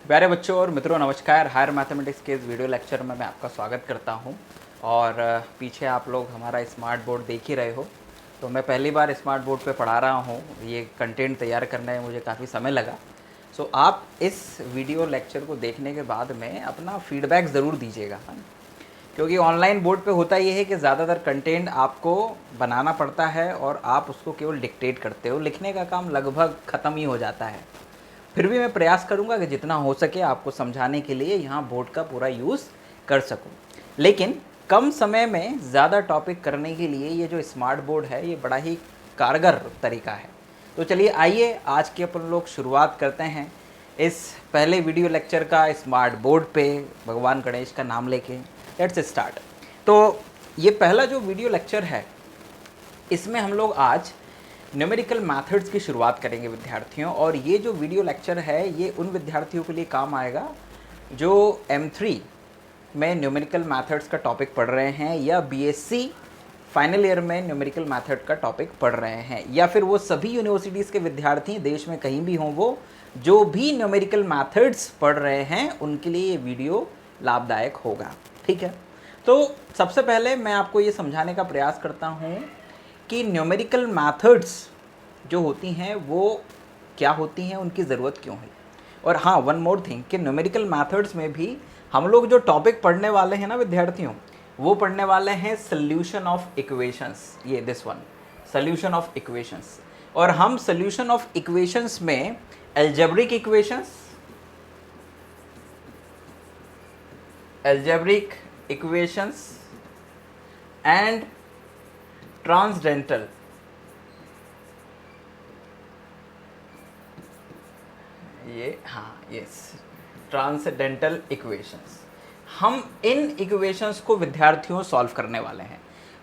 प्यारे बच्चों और मित्रों नमस्कार। हायर मैथमेटिक्स के इस वीडियो लेक्चर में मैं आपका स्वागत करता हूं। और पीछे आप लोग हमारा स्मार्ट बोर्ड देख ही रहे हो। तो मैं पहली बार स्मार्ट बोर्ड पे पढ़ा रहा हूं। ये कंटेंट तैयार करने में मुझे काफ़ी समय लगा। सो आप इस वीडियो लेक्चर को देखने के बाद में अपना फीडबैक ज़रूर दीजिएगा, है ना? क्योंकि ऑनलाइन बोर्ड पे होता ये है कि ज़्यादातर कंटेंट आपको बनाना पड़ता है और आप उसको केवल डिक्टेट करते हो। लिखने का काम लगभग ख़त्म ही हो जाता है। फिर भी मैं प्रयास करूंगा कि जितना हो सके आपको समझाने के लिए यहाँ बोर्ड का पूरा यूज़ कर सकूं। लेकिन कम समय में ज़्यादा टॉपिक करने के लिए ये जो स्मार्ट बोर्ड है ये बड़ा ही कारगर तरीका है। तो चलिए आइए आज की अपन लोग शुरुआत करते हैं इस पहले वीडियो लेक्चर का स्मार्ट बोर्ड पे भगवान गणेश का नाम लेके। Let's start. तो ये पहला जो वीडियो लेक्चर है इसमें हम लोग आज न्यूमेरिकल मैथड्स की शुरुआत करेंगे विद्यार्थियों। और ये जो वीडियो लेक्चर है ये उन विद्यार्थियों के लिए काम आएगा जो M3 में न्यूमेरिकल मैथड्स का टॉपिक पढ़ रहे हैं या BSc फाइनल ईयर में न्यूमेरिकल मैथड का टॉपिक पढ़ रहे हैं, या फिर वो सभी यूनिवर्सिटीज़ के विद्यार्थी देश में कहीं भी हों वो जो भी न्यूमेरिकल मैथड्स पढ़ रहे हैं उनके लिए ये वीडियो लाभदायक होगा। ठीक है, तो सबसे पहले मैं आपको ये समझाने का प्रयास करता हूँ कि न्यूमेरिकल मैथड्स जो होती हैं वो क्या होती हैं, उनकी ज़रूरत क्यों है। और हाँ, वन मोर थिंग कि न्यूमेरिकल मैथड्स में भी हम लोग जो टॉपिक पढ़ने वाले हैं ना विद्यार्थियों, वो पढ़ने वाले हैं सॉल्यूशन ऑफ इक्वेशंस। ये this one, solution of equations. और हम सॉल्यूशन ऑफ इक्वेशंस में algebraic equations and transcendental transcendental equations, हम इन इक्वेशंस को विद्यार्थियों सॉल्व करने वाले हैं।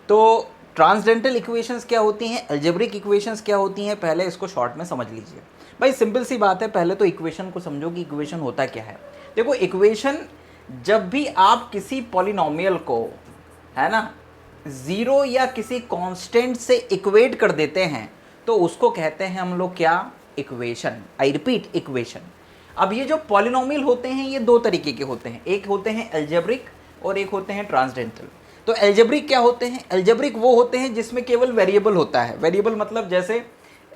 तो ट्रांसडेंटल इक्वेशंस क्या होती हैं, अलजेब्रिक इक्वेशंस क्या होती हैं, पहले इसको शॉर्ट में समझ लीजिए। भाई सिंपल सी बात है, पहले तो इक्वेशन को समझो कि इक्वेशन होता क्या है। देखो, इक्वेशन जब भी आप किसी पॉलिनोमियल को, है ना, ज़ीरो या किसी कांस्टेंट से इक्वेट कर देते हैं तो उसको कहते हैं हम लोग क्या, इक्वेशन। I repeat, equation. अब ये जो पॉलिनोमियल होते हैं ये दो तरीके के होते हैं, एक होते हैं अलजेब्रिक और एक होते हैं ट्रांसडेंटल। तो अलजेब्रिक क्या होते हैं, अलजेब्रिक वो होते हैं जिसमें केवल वेरिएबल होता है। वेरिएबल मतलब जैसे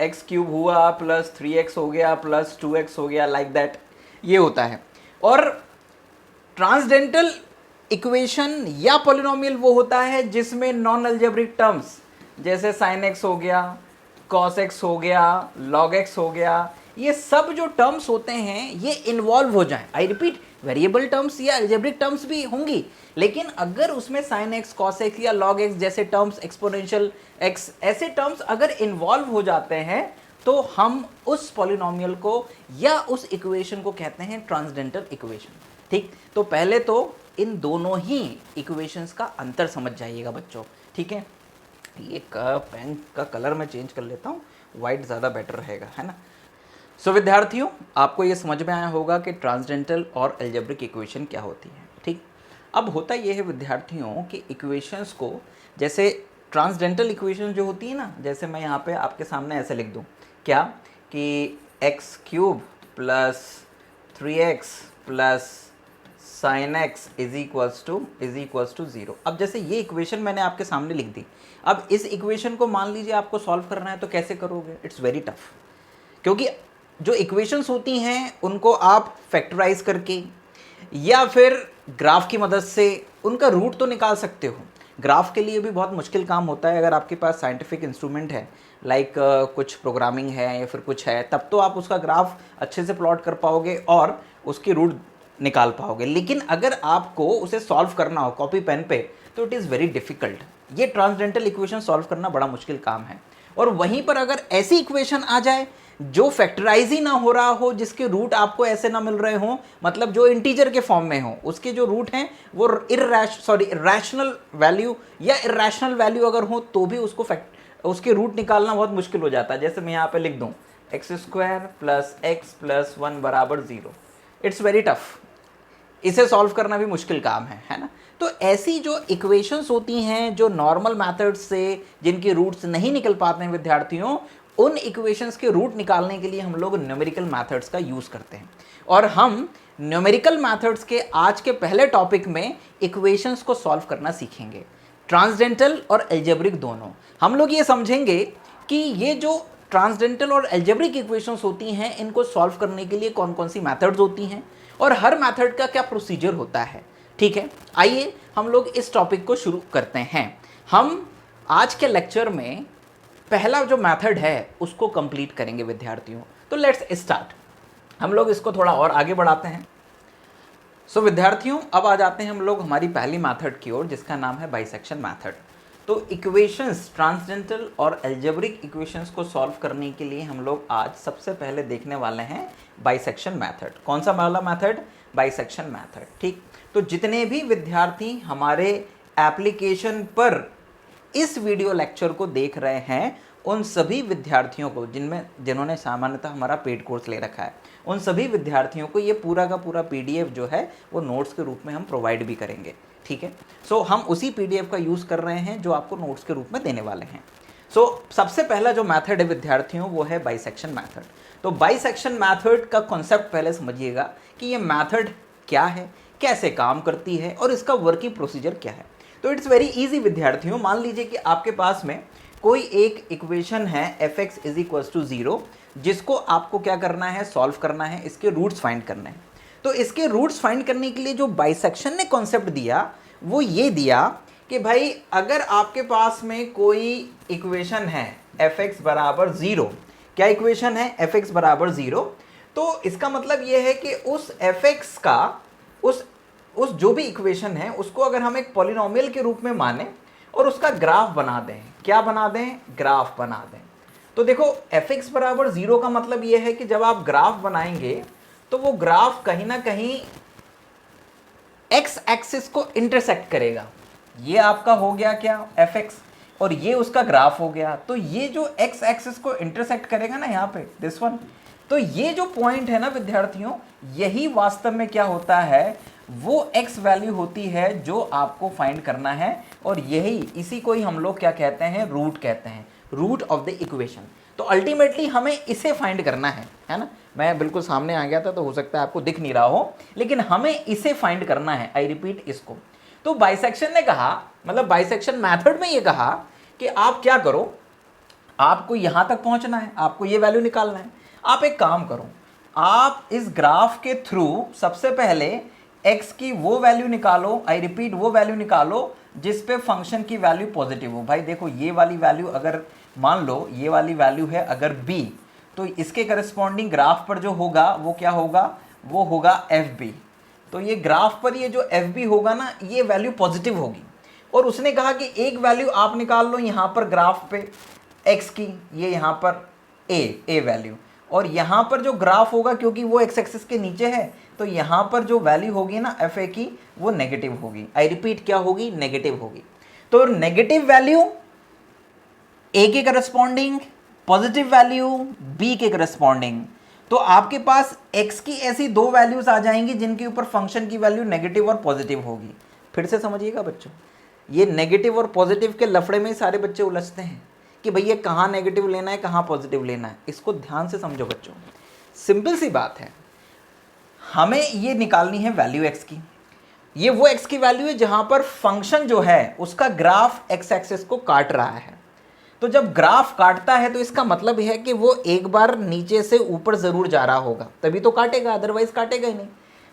x³ हुआ प्लस 3x हो गया प्लस 2x हो गया, लाइक दैट, ये होता है। और ट्रांसडेंटल इक्वेशन या पॉलिनोमियल वो होता है जिसमें नॉन अलजेब्रिक टर्म्स जैसे sin x हो गया, cos x हो गया, log x हो गया, ये सब जो टर्म्स होते हैं ये इन्वॉल्व हो जाएं। आई रिपीट, वेरिएबल टर्म्स या अलजेब्रिक टर्म्स भी होंगी, लेकिन अगर उसमें sin x, cos x या log x जैसे टर्म्स, एक्सपोनेंशियल x, ऐसे टर्म्स अगर इन्वॉल्व हो जाते हैं तो हम उस पॉलिनोमियल को या उस इक्वेशन को कहते हैं ट्रांसडेंटल इक्वेशन। ठीक, तो पहले तो इन दोनों ही इक्वेशंस का अंतर समझ जाइएगा बच्चों। ठीक है, ये पेन का कलर मैं चेंज कर लेता हूँ, वाइट ज़्यादा बेटर रहेगा, है ना। सो विद्यार्थियों, आपको ये समझ में आया होगा कि ट्रांसडेंटल और अलजेब्रिक इक्वेशन क्या होती है। ठीक, अब होता ये है विद्यार्थियों कि इक्वेशंस को, जैसे ट्रांसडेंटल इक्वेशन जो होती है ना, जैसे मैं यहाँ पे आपके सामने ऐसे लिख दूँ क्या, कि x³ plus 3x plus sin x is equals to 0। अब जैसे ये इक्वेशन मैंने आपके सामने लिख दी, अब इस इक्वेशन को मान लीजिए आपको सॉल्व करना है तो कैसे करोगे, इट्स वेरी टफ। क्योंकि जो इक्वेशंस होती हैं उनको आप फैक्टराइज करके या फिर ग्राफ की मदद से उनका रूट तो निकाल सकते हो। ग्राफ के लिए भी बहुत मुश्किल काम होता है। अगर आपके पास साइंटिफिक इंस्ट्रूमेंट है, लाइक कुछ प्रोग्रामिंग है या फिर कुछ है, तब तो आप उसका ग्राफ अच्छे से प्लॉट कर पाओगे और उसकी रूट निकाल पाओगे। लेकिन अगर आपको उसे सॉल्व करना हो कॉपी पेन पे तो इट इज़ वेरी डिफ़िकल्ट। ये ट्रांसडेंटल इक्वेशन सॉल्व करना बड़ा मुश्किल काम है। और वहीं पर अगर ऐसी इक्वेशन आ जाए जो फैक्टराइज ही ना हो रहा हो, जिसके रूट आपको ऐसे ना मिल रहे हो, मतलब जो इंटीजर के फॉर्म में हो, उसके जो रूट हैं वो रैशनल वैल्यू या इरेशनल वैल्यू अगर हो तो भी उसके रूट निकालना बहुत मुश्किल हो जाता है। जैसे मैं यहाँ पे लिख दूँ x² प्लस x प्लस 1 बराबर 0, इट्स वेरी टफ। इसे सॉल्व करना भी मुश्किल काम है ना। तो ऐसी जो इक्वेशंस होती हैं जो नॉर्मल मेथड्स से जिनके रूट्स नहीं निकल पाते हैं विद्यार्थियों, उन इक्वेशंस के रूट निकालने के लिए हम लोग न्यूमेरिकल मेथड्स का यूज़ करते हैं। और हम न्यूमेरिकल मेथड्स के आज के पहले टॉपिक में इक्वेशंस को सॉल्व करना सीखेंगे, ट्रांसडेंटल और एल्जेब्रिक दोनों। हम लोग ये समझेंगे कि ये जो ट्रांसडेंटल और एल्जेब्रिक इक्वेशंस होती हैं, इनको सॉल्व करने के लिए कौन कौन सी मेथड्स होती हैं और हर मेथड का क्या प्रोसीजर होता है। ठीक है, आइए हम लोग इस टॉपिक को शुरू करते हैं। हम आज के लेक्चर में पहला जो मेथड है उसको कंप्लीट करेंगे विद्यार्थियों। तो लेट्स स्टार्ट, हम लोग इसको थोड़ा और आगे बढ़ाते हैं। सो विद्यार्थियों, अब आ जाते हैं हम लोग हमारी पहली मेथड की ओर, जिसका नाम है बाइसेक्शन मेथड। तो इक्वेशंस, ट्रांसडेंटल और एल्जेब्रिक इक्वेशंस को सॉल्व करने के लिए हम लोग आज सबसे पहले देखने वाले हैं बाइसेक्शन मेथड। कौन सा वाला मेथड? Bisection method. ठीक, तो जितने भी विद्यार्थी हमारे एप्लीकेशन पर इस वीडियो लेक्चर को देख रहे हैं, उन सभी विद्यार्थियों को जिन्होंने सामान्यतः हमारा पेड कोर्स ले रखा है, उन सभी विद्यार्थियों को ये पूरा का पूरा पीडीएफ जो है वो नोट्स के रूप में हम प्रोवाइड भी करेंगे। ठीक है, सो हम उसी पीडीएफ का यूज़ कर रहे हैं जो आपको नोट्स के रूप में देने वाले हैं। सो सबसे पहला जो मेथड है विद्यार्थियों, वो है बाइसेक्शन मेथड। तो बाइसेक्शन मेथड का कॉन्सेप्ट पहले समझिएगा कि ये मेथड क्या है, कैसे काम करती है और इसका वर्किंग प्रोसीजर क्या है। तो इट्स वेरी इजी विद्यार्थियों। मान लीजिए कि आपके पास में कोई एक इक्वेशन है f(x = 0), जिसको आपको क्या करना है? सॉल्व करना है, इसके रूट्स फाइंड करने हैं। तो इसके रूट्स फाइंड करने के लिए जो बाइसेक्शन ने कॉन्सेप्ट दिया वो ये दिया कि भाई अगर आपके पास में कोई इक्वेशन है f(x = 0), क्या इक्वेशन है? f(x = 0), तो इसका मतलब ये है कि उस f(x) का उस जो भी इक्वेशन है उसको अगर हम एक पॉलिनोमियल के रूप में माने और उसका ग्राफ बना दें। क्या बना दें? ग्राफ बना दें। तो देखो f(x = 0) का मतलब ये है कि जब आप ग्राफ बनाएंगे तो वो ग्राफ कहीं ना कहीं x एक्सिस को इंटरसेक्ट करेगा। ये आपका हो गया क्या? f(x), और ये उसका ग्राफ हो गया। तो ये जो x एक्सिस को इंटरसेक्ट करेगा ना यहाँ पे, दिस वन, तो ये जो पॉइंट है ना विद्यार्थियों, यही वास्तव में क्या होता है? वो x वैल्यू होती है जो आपको फाइंड करना है, और इसी को ही हम लोग क्या कहते हैं? रूट कहते हैं, रूट ऑफ द इक्वेशन। तो अल्टीमेटली हमें इसे फाइंड करना है ना। मैं बिल्कुल सामने आ गया था तो हो सकता है आपको दिख नहीं रहा हो, लेकिन हमें इसे फाइंड करना है। आई रिपीट, इसको। तो बाइसेक्शन ने कहा, मतलब बाइसेक्शन मेथड में ये कहा कि आप क्या करो, आपको यहां तक पहुंचना है, आपको ये वैल्यू निकालना है। आप एक काम करो, आप इस ग्राफ के थ्रू सबसे पहले x की वो वैल्यू निकालो, आई रिपीट वो वैल्यू निकालो जिस पे फंक्शन की वैल्यू पॉजिटिव हो। भाई देखो, ये वाली वैल्यू अगर मान लो ये वाली वैल्यू है अगर b, तो इसके करस्पॉन्डिंग ग्राफ पर जो होगा वो क्या होगा? वो होगा fb। तो ये ग्राफ पर ये जो fb होगा ना, ये वैल्यू पॉजिटिव होगी। और उसने कहा कि एक वैल्यू आप निकाल लो यहाँ पर ग्राफ पे x की, ये यहाँ पर a वैल्यू, और यहाँ पर जो ग्राफ होगा क्योंकि वो x एक्सिस के नीचे है, तो यहाँ पर जो वैल्यू होगी ना fa की, वो नेगेटिव होगी। आई रिपीट, क्या होगी? नेगेटिव होगी। तो नेगेटिव वैल्यू a के करस्पॉन्डिंग, पॉजिटिव वैल्यू b के करस्पॉन्डिंग। तो आपके पास x की ऐसी दो वैल्यूज आ जाएंगी जिनके ऊपर फंक्शन की वैल्यू नेगेटिव और पॉजिटिव होगी। फिर से समझिएगा बच्चों, ये नेगेटिव और पॉजिटिव के लफड़े में ही सारे बच्चे उलझते हैं कि भैया कहाँ नेगेटिव लेना है, कहाँ पॉजिटिव लेना है। इसको ध्यान से समझो बच्चों, सिंपल सी बात है। हमें ये निकालनी है वैल्यू x की। ये वो x की वैल्यू है जहां पर फंक्शन जो है उसका ग्राफ x एक्सिस को काट रहा है। तो जब ग्राफ काटता है तो इसका मतलब है कि वो एक बार नीचे से ऊपर जरूर जा रहा होगा, तभी तो काटेगा, अदरवाइज काटेगा ही नहीं।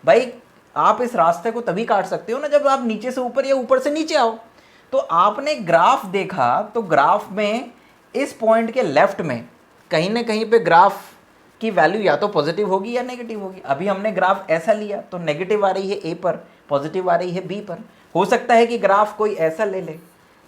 भाई आप इस रास्ते को तभी काट सकते हो ना जब आप नीचे से ऊपर या ऊपर से नीचे आओ। तो आपने ग्राफ देखा, तो ग्राफ में इस पॉइंट के लेफ्ट में कहीं ना कहीं पे ग्राफ की वैल्यू या तो पॉजिटिव होगी या नेगेटिव होगी। अभी हमने ग्राफ ऐसा लिया तो नेगेटिव आ रही है a पर, पॉजिटिव आ रही है b पर। हो सकता है कि ग्राफ कोई ऐसा ले ले,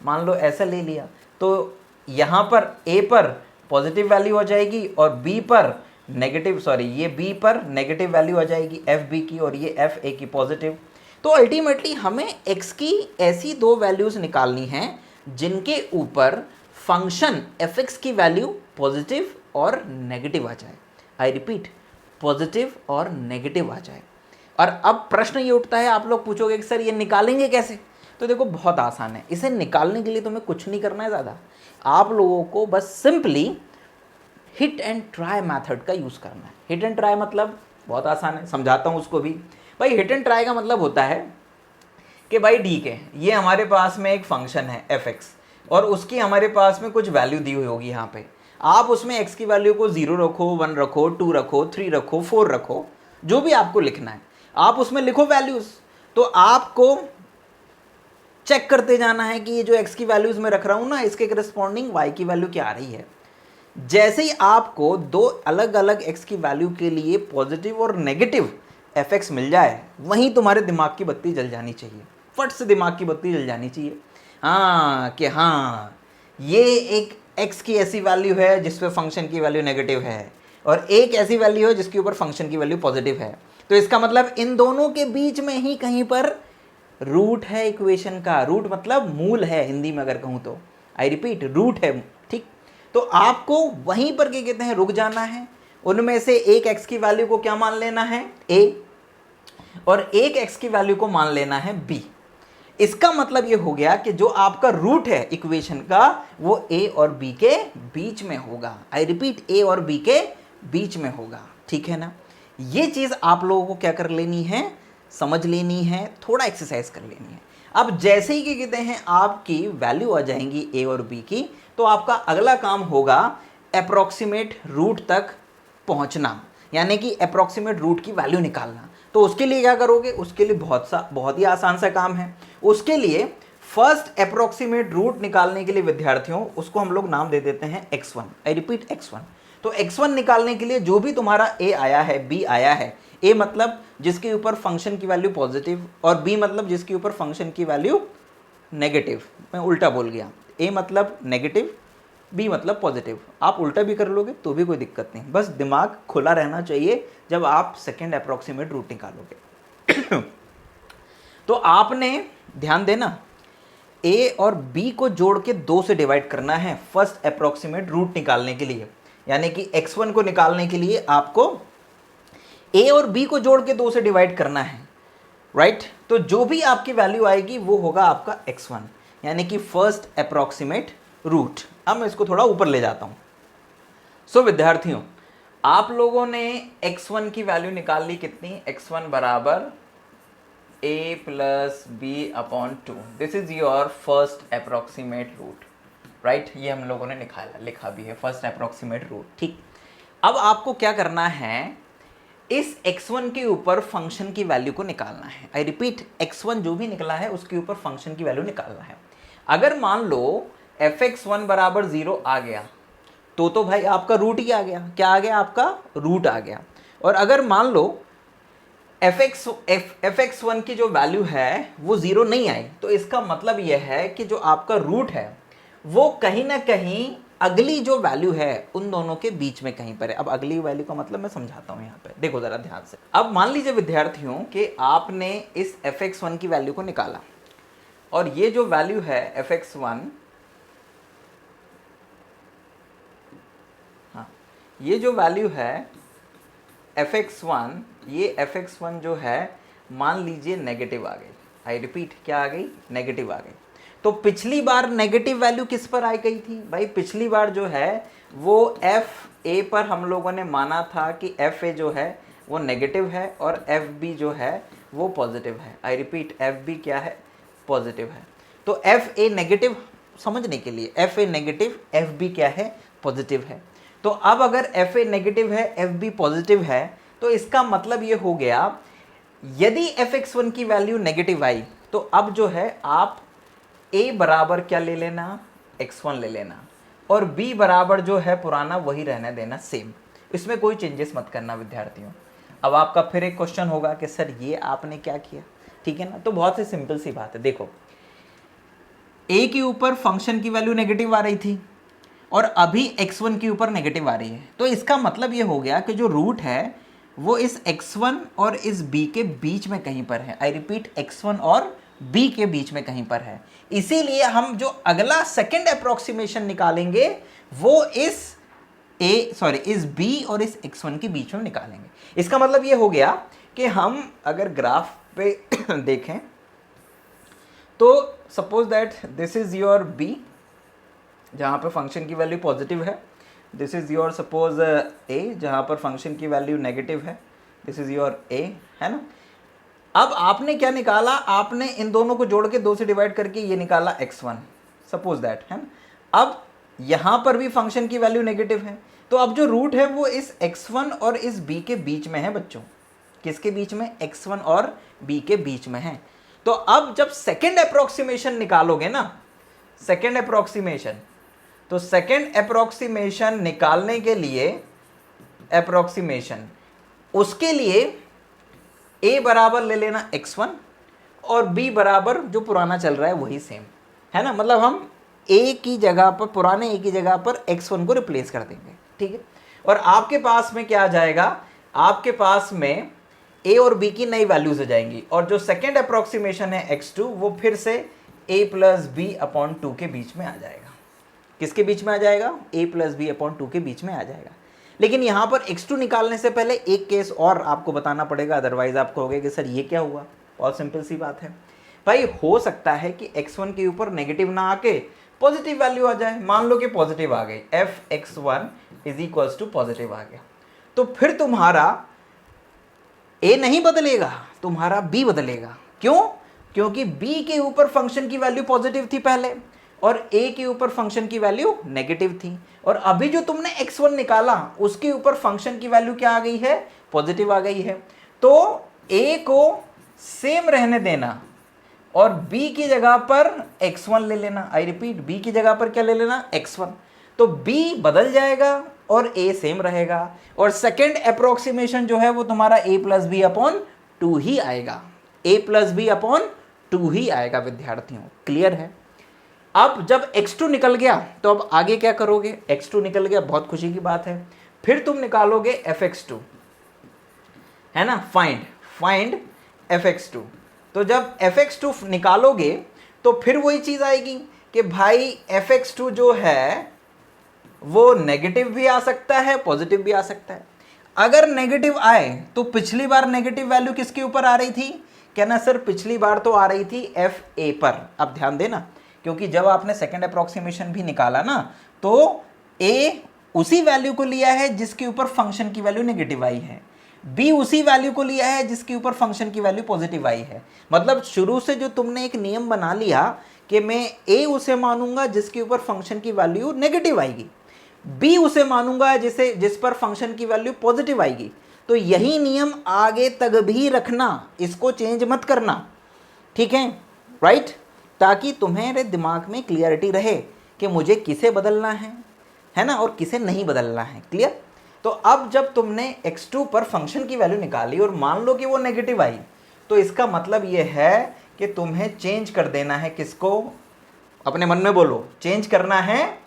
मान लो ऐसा ले लिया, तो यहाँ पर a पर पॉजिटिव वैल्यू आ जाएगी और b पर नेगेटिव, ये b पर नेगेटिव वैल्यू आ जाएगी fb की, और ये fa की पॉजिटिव। तो अल्टीमेटली हमें x की ऐसी दो वैल्यूज निकालनी हैं जिनके ऊपर फंक्शन fx की वैल्यू पॉजिटिव और नेगेटिव आ जाए। आई रिपीट, पॉजिटिव और नेगेटिव आ जाए। और अब प्रश्न ये उठता है, आप लोग पूछोगे कि सर ये निकालेंगे कैसे? तो देखो बहुत आसान है। इसे निकालने के लिए तुम्हें कुछ नहीं करना है ज़्यादा, आप लोगों को बस simply hit and try method का यूज़ करना है। हिट एंड ट्राई मतलब बहुत आसान है, समझाता हूँ उसको भी। भाई हिट एंड ट्राई का मतलब होता है कि भाई ठीक है, ये हमारे पास में एक फंक्शन है fx और उसकी हमारे पास में कुछ वैल्यू दी हुई होगी यहाँ पे। आप उसमें x की वैल्यू को 0 रखो, 1 रखो, 2 रखो, 3 रखो, 4 रखो, जो भी आपको लिखना है आप उसमें लिखो वैल्यूज। तो आपको चेक करते जाना है कि ये जो x की वैल्यूज मैं रख रहा हूँ ना, इसके करस्पॉन्डिंग y की वैल्यू क्या आ रही है। जैसे ही आपको दो अलग अलग x की वैल्यू के लिए पॉजिटिव और नेगेटिव fx मिल जाए, वहीं तुम्हारे दिमाग की बत्ती जल जानी चाहिए, फट से दिमाग की बत्ती जल जानी चाहिए। हाँ कि हाँ, ये एक x की ऐसी वैल्यू है जिस पे फंक्शन की वैल्यू नेगेटिव है, और एक ऐसी वैल्यू है जिसके ऊपर फंक्शन की वैल्यू पॉजिटिव है। तो इसका मतलब इन दोनों के बीच में ही कहीं पर रूट है इक्वेशन का। रूट मतलब मूल है हिंदी में अगर कहूँ तो, आई रिपीट, रूट है, ठीक। तो आपको वहीं पर क्या कहते हैं, रुक जाना है। उनमें से एक x की वैल्यू को क्या मान लेना है, a, और एक x की वैल्यू को मान लेना है b। इसका मतलब ये हो गया कि जो आपका रूट है इक्वेशन का वो a और b के बीच में होगा। आई रिपीट, a और b के बीच में होगा, ठीक है ना। ये चीज आप लोगों को क्या कर लेनी है, समझ लेनी है, थोड़ा एक्सरसाइज कर लेनी है। अब जैसे ही क्या कहते हैं आपकी वैल्यू आ जाएंगी a और b की, तो आपका अगला काम होगा अप्रोक्सीमेट रूट तक पहुंचना, यानी कि अप्रोक्सीमेट रूट की वैल्यू निकालना। तो उसके लिए क्या करोगे, उसके लिए बहुत ही आसान सा काम है। उसके लिए फर्स्ट अप्रोक्सीमेट रूट निकालने के लिए विद्यार्थियों, उसको हम लोग नाम दे देते हैं x1। I repeat, x1। तो x1 निकालने के लिए जो भी तुम्हारा a आया है, b आया है, a मतलब जिसके ऊपर फंक्शन की वैल्यू पॉजिटिव और b मतलब जिसके ऊपर फंक्शन की वैल्यू नेगेटिव, मैं उल्टा बोल गया, a मतलब नेगेटिव, b मतलब पॉजिटिव। आप उल्टा भी कर लोगे तो भी कोई दिक्कत नहीं, बस दिमाग खुला रहना चाहिए जब आप सेकेंड अप्रोक्सीमेट रूट निकालोगे। तो आपने ध्यान देना, a और b को जोड़ के 2 से डिवाइड करना है फर्स्ट अप्रोक्सीमेट रूट निकालने के लिए। यानी कि x1 को निकालने के लिए आपको a और b को जोड़ के 2 से डिवाइड करना है, राइट। तो जो भी आपकी वैल्यू आएगी वो होगा आपका x1, यानी कि फर्स्ट अप्रोक्सीमेट रूट। अब मैं इसको थोड़ा ऊपर ले जाता हूं। सो विद्यार्थियों, आप लोगों ने x1 की वैल्यू निकाल ली कितनी, x1 बराबर a plus B upon 2। This is your first approximate root, right. ये हम लोगों ने लिखा भी है फर्स्ट अप्रोक्सीमेट रूट, ठीक। अब आपको क्या करना है, इस x1 के ऊपर फंक्शन की वैल्यू को निकालना है। आई रिपीट, x1 जो भी निकला है उसके ऊपर फंक्शन की वैल्यू निकालना है। अगर मान लो fx1 बराबर 0 आ गया तो भाई आपका रूट ही आ गया। क्या आ गया, आपका रूट आ गया। और अगर मान लो fx1 की जो वैल्यू है वो 0 नहीं आई, तो इसका मतलब यह है कि जो आपका रूट है वो कहीं ना कहीं अगली जो वैल्यू है उन दोनों के बीच में कहीं पर है। अब अगली वैल्यू का मतलब मैं समझाता हूं, यहाँ पे देखो जरा ध्यान से। अब मान लीजिए विद्यार्थियों कि आपने इस fx1 की वैल्यू को निकाला, और ये जो वैल्यू है fx1, हाँ, ये जो वैल्यू है fx1, ये fx1 जो है मान लीजिए नेगेटिव आ गई। आई रिपीट, क्या आ गई, नेगेटिव आ गई। तो पिछली बार नेगेटिव वैल्यू किस पर आई गई थी भाई, पिछली बार जो है वो एफ ए पर हम लोगों ने माना था कि एफ ए जो है वो नेगेटिव है और एफ बी जो है वो पॉजिटिव है। आई रिपीट, एफ बी क्या है, पॉजिटिव है। तो एफ ए नेगेटिव समझने के लिए, F A negative, F B क्या है, पॉजिटिव है। तो अब अगर एफ ए नेगेटिव है, एफ बी पॉजिटिव है, तो इसका मतलब ये हो गया यदि fx1 की वैल्यू नेगेटिव आई तो अब जो है आप a बराबर क्या ले लेना, x1 ले लेना, और b बराबर जो है पुराना वही रहने देना, सेम। इसमें कोई चेंजेस मत करना विद्यार्थियों। अब आपका फिर एक क्वेश्चन होगा कि सर ये आपने क्या किया, ठीक है ना। तो बहुत ही सिंपल सी बात है, देखो a के ऊपर फंक्शन की वैल्यू नेगेटिव आ रही थी और अभी x1 के ऊपर नेगेटिव आ रही है, तो इसका मतलब ये हो गया कि जो रूट है वो इस x1 और इस b के बीच में कहीं पर है। आई रिपीट, x1 और b के बीच में कहीं पर है। इसीलिए हम जो अगला सेकंड अप्रोक्सीमेशन निकालेंगे वो इस b और इस x1 के बीच में निकालेंगे। इसका मतलब ये हो गया कि हम अगर ग्राफ पे देखें तो suppose that this is your b जहाँ पर फंक्शन की वैल्यू पॉजिटिव है, this is your suppose a जहाँ पर फंक्शन की वैल्यू नेगेटिव है, दिस इज योर ए, है ना। अब आपने क्या निकाला, आपने इन दोनों को जोड़ के 2 से डिवाइड करके ये निकाला x1, सपोज दैट, है ना। अब यहां पर भी फंक्शन की वैल्यू नेगेटिव है, तो अब जो रूट है वो इस x1 और इस b के बीच में है बच्चों। किसके बीच में? x1 और b के बीच में है। तो अब जब सेकेंड अप्रोक्सीमेशन निकालोगे ना, सेकेंड अप्रोक्सीमेशन, तो सेकेंड अप्रोक्सीमेशन निकालने के लिए अप्रोक्सीमेशन, उसके लिए a बराबर ले लेना x1 और b बराबर जो पुराना चल रहा है वही सेम, है ना। मतलब हम a की जगह पर, पुराने a की जगह पर x1 को रिप्लेस कर देंगे, ठीक है। और आपके पास में क्या आ जाएगा, आपके पास में a और b की नई वैल्यूज आ जाएंगी, और जो सेकेंड अप्रोक्सीमेशन है x2 वो फिर से a प्लस बी अपॉन 2 के बीच में आ जाएगा। किसके बीच में आ जाएगा? a प्लस बी अपॉन 2 के बीच में आ जाएगा। लेकिन यहां पर x2 निकालने से पहले एक केस और आपको बताना पड़ेगा, अदरवाइज आप कहोगे कि सर ये क्या हुआ। बहुत सिंपल सी बात है भाई, हो सकता है कि x1 के ऊपर नेगेटिव ना आके पॉजिटिव वैल्यू आ जाए। मान लो कि पॉजिटिव आ गई, f(x1) is equals to positive आ गया, तो फिर तुम्हारा a नहीं बदलेगा, तुम्हारा b बदलेगा। क्यों? क्योंकि b के ऊपर फंक्शन की वैल्यू पॉजिटिव थी पहले, और a के ऊपर फंक्शन की वैल्यू नेगेटिव थी, और अभी जो तुमने x1 निकाला उसके ऊपर फंक्शन की वैल्यू क्या आ गई है? पॉजिटिव आ गई है। तो a को सेम रहने देना और b की जगह पर x1 ले लेना। आई रिपीट, b की जगह पर क्या ले लेना? x1। तो b बदल जाएगा और a सेम रहेगा, और सेकेंड अप्रोक्सीमेशन जो है वो तुम्हारा a प्लस बी अपॉन 2 ही आएगा, a प्लस बी अपॉन 2 ही आएगा विद्यार्थियों। क्लियर है? अब जब x2 निकल गया तो अब आगे क्या करोगे? x2 निकल गया, बहुत खुशी की बात है। फिर तुम निकालोगे fx2, है ना, फाइंड fx2। तो जब fx2 निकालोगे तो फिर वही चीज आएगी कि भाई fx2 जो है वो नेगेटिव भी आ सकता है, पॉजिटिव भी आ सकता है। अगर नेगेटिव आए तो पिछली बार नेगेटिव वैल्यू किसके ऊपर आ रही थी? कहना सर पिछली बार तो आ रही थी fa पर। अब ध्यान देना, क्योंकि जब आपने सेकेंड अप्रोक्सीमेशन भी निकाला ना, तो a उसी वैल्यू को लिया है जिसके ऊपर फंक्शन की वैल्यू नेगेटिव आई है, b उसी वैल्यू को लिया है जिसके ऊपर फंक्शन की वैल्यू पॉजिटिव आई है। मतलब शुरू से जो तुमने एक नियम बना लिया कि मैं a उसे मानूंगा जिसके ऊपर फंक्शन की वैल्यू नेगेटिव आएगी, b उसे मानूंगा जिस पर फंक्शन की वैल्यू पॉजिटिव आएगी। तो यही नियम आगे तक भी रखना, इसको चेंज मत करना, ठीक है, राइट। ताकि तुम्हारे दिमाग में क्लियरिटी रहे कि मुझे किसे बदलना है ना, और किसे नहीं बदलना है। क्लियर? तो अब जब तुमने x2 पर फंक्शन की वैल्यू निकाली और मान लो कि वो नेगेटिव आई, तो इसका मतलब ये है कि तुम्हें चेंज कर देना है किसको? अपने मन में बोलो, चेंज करना है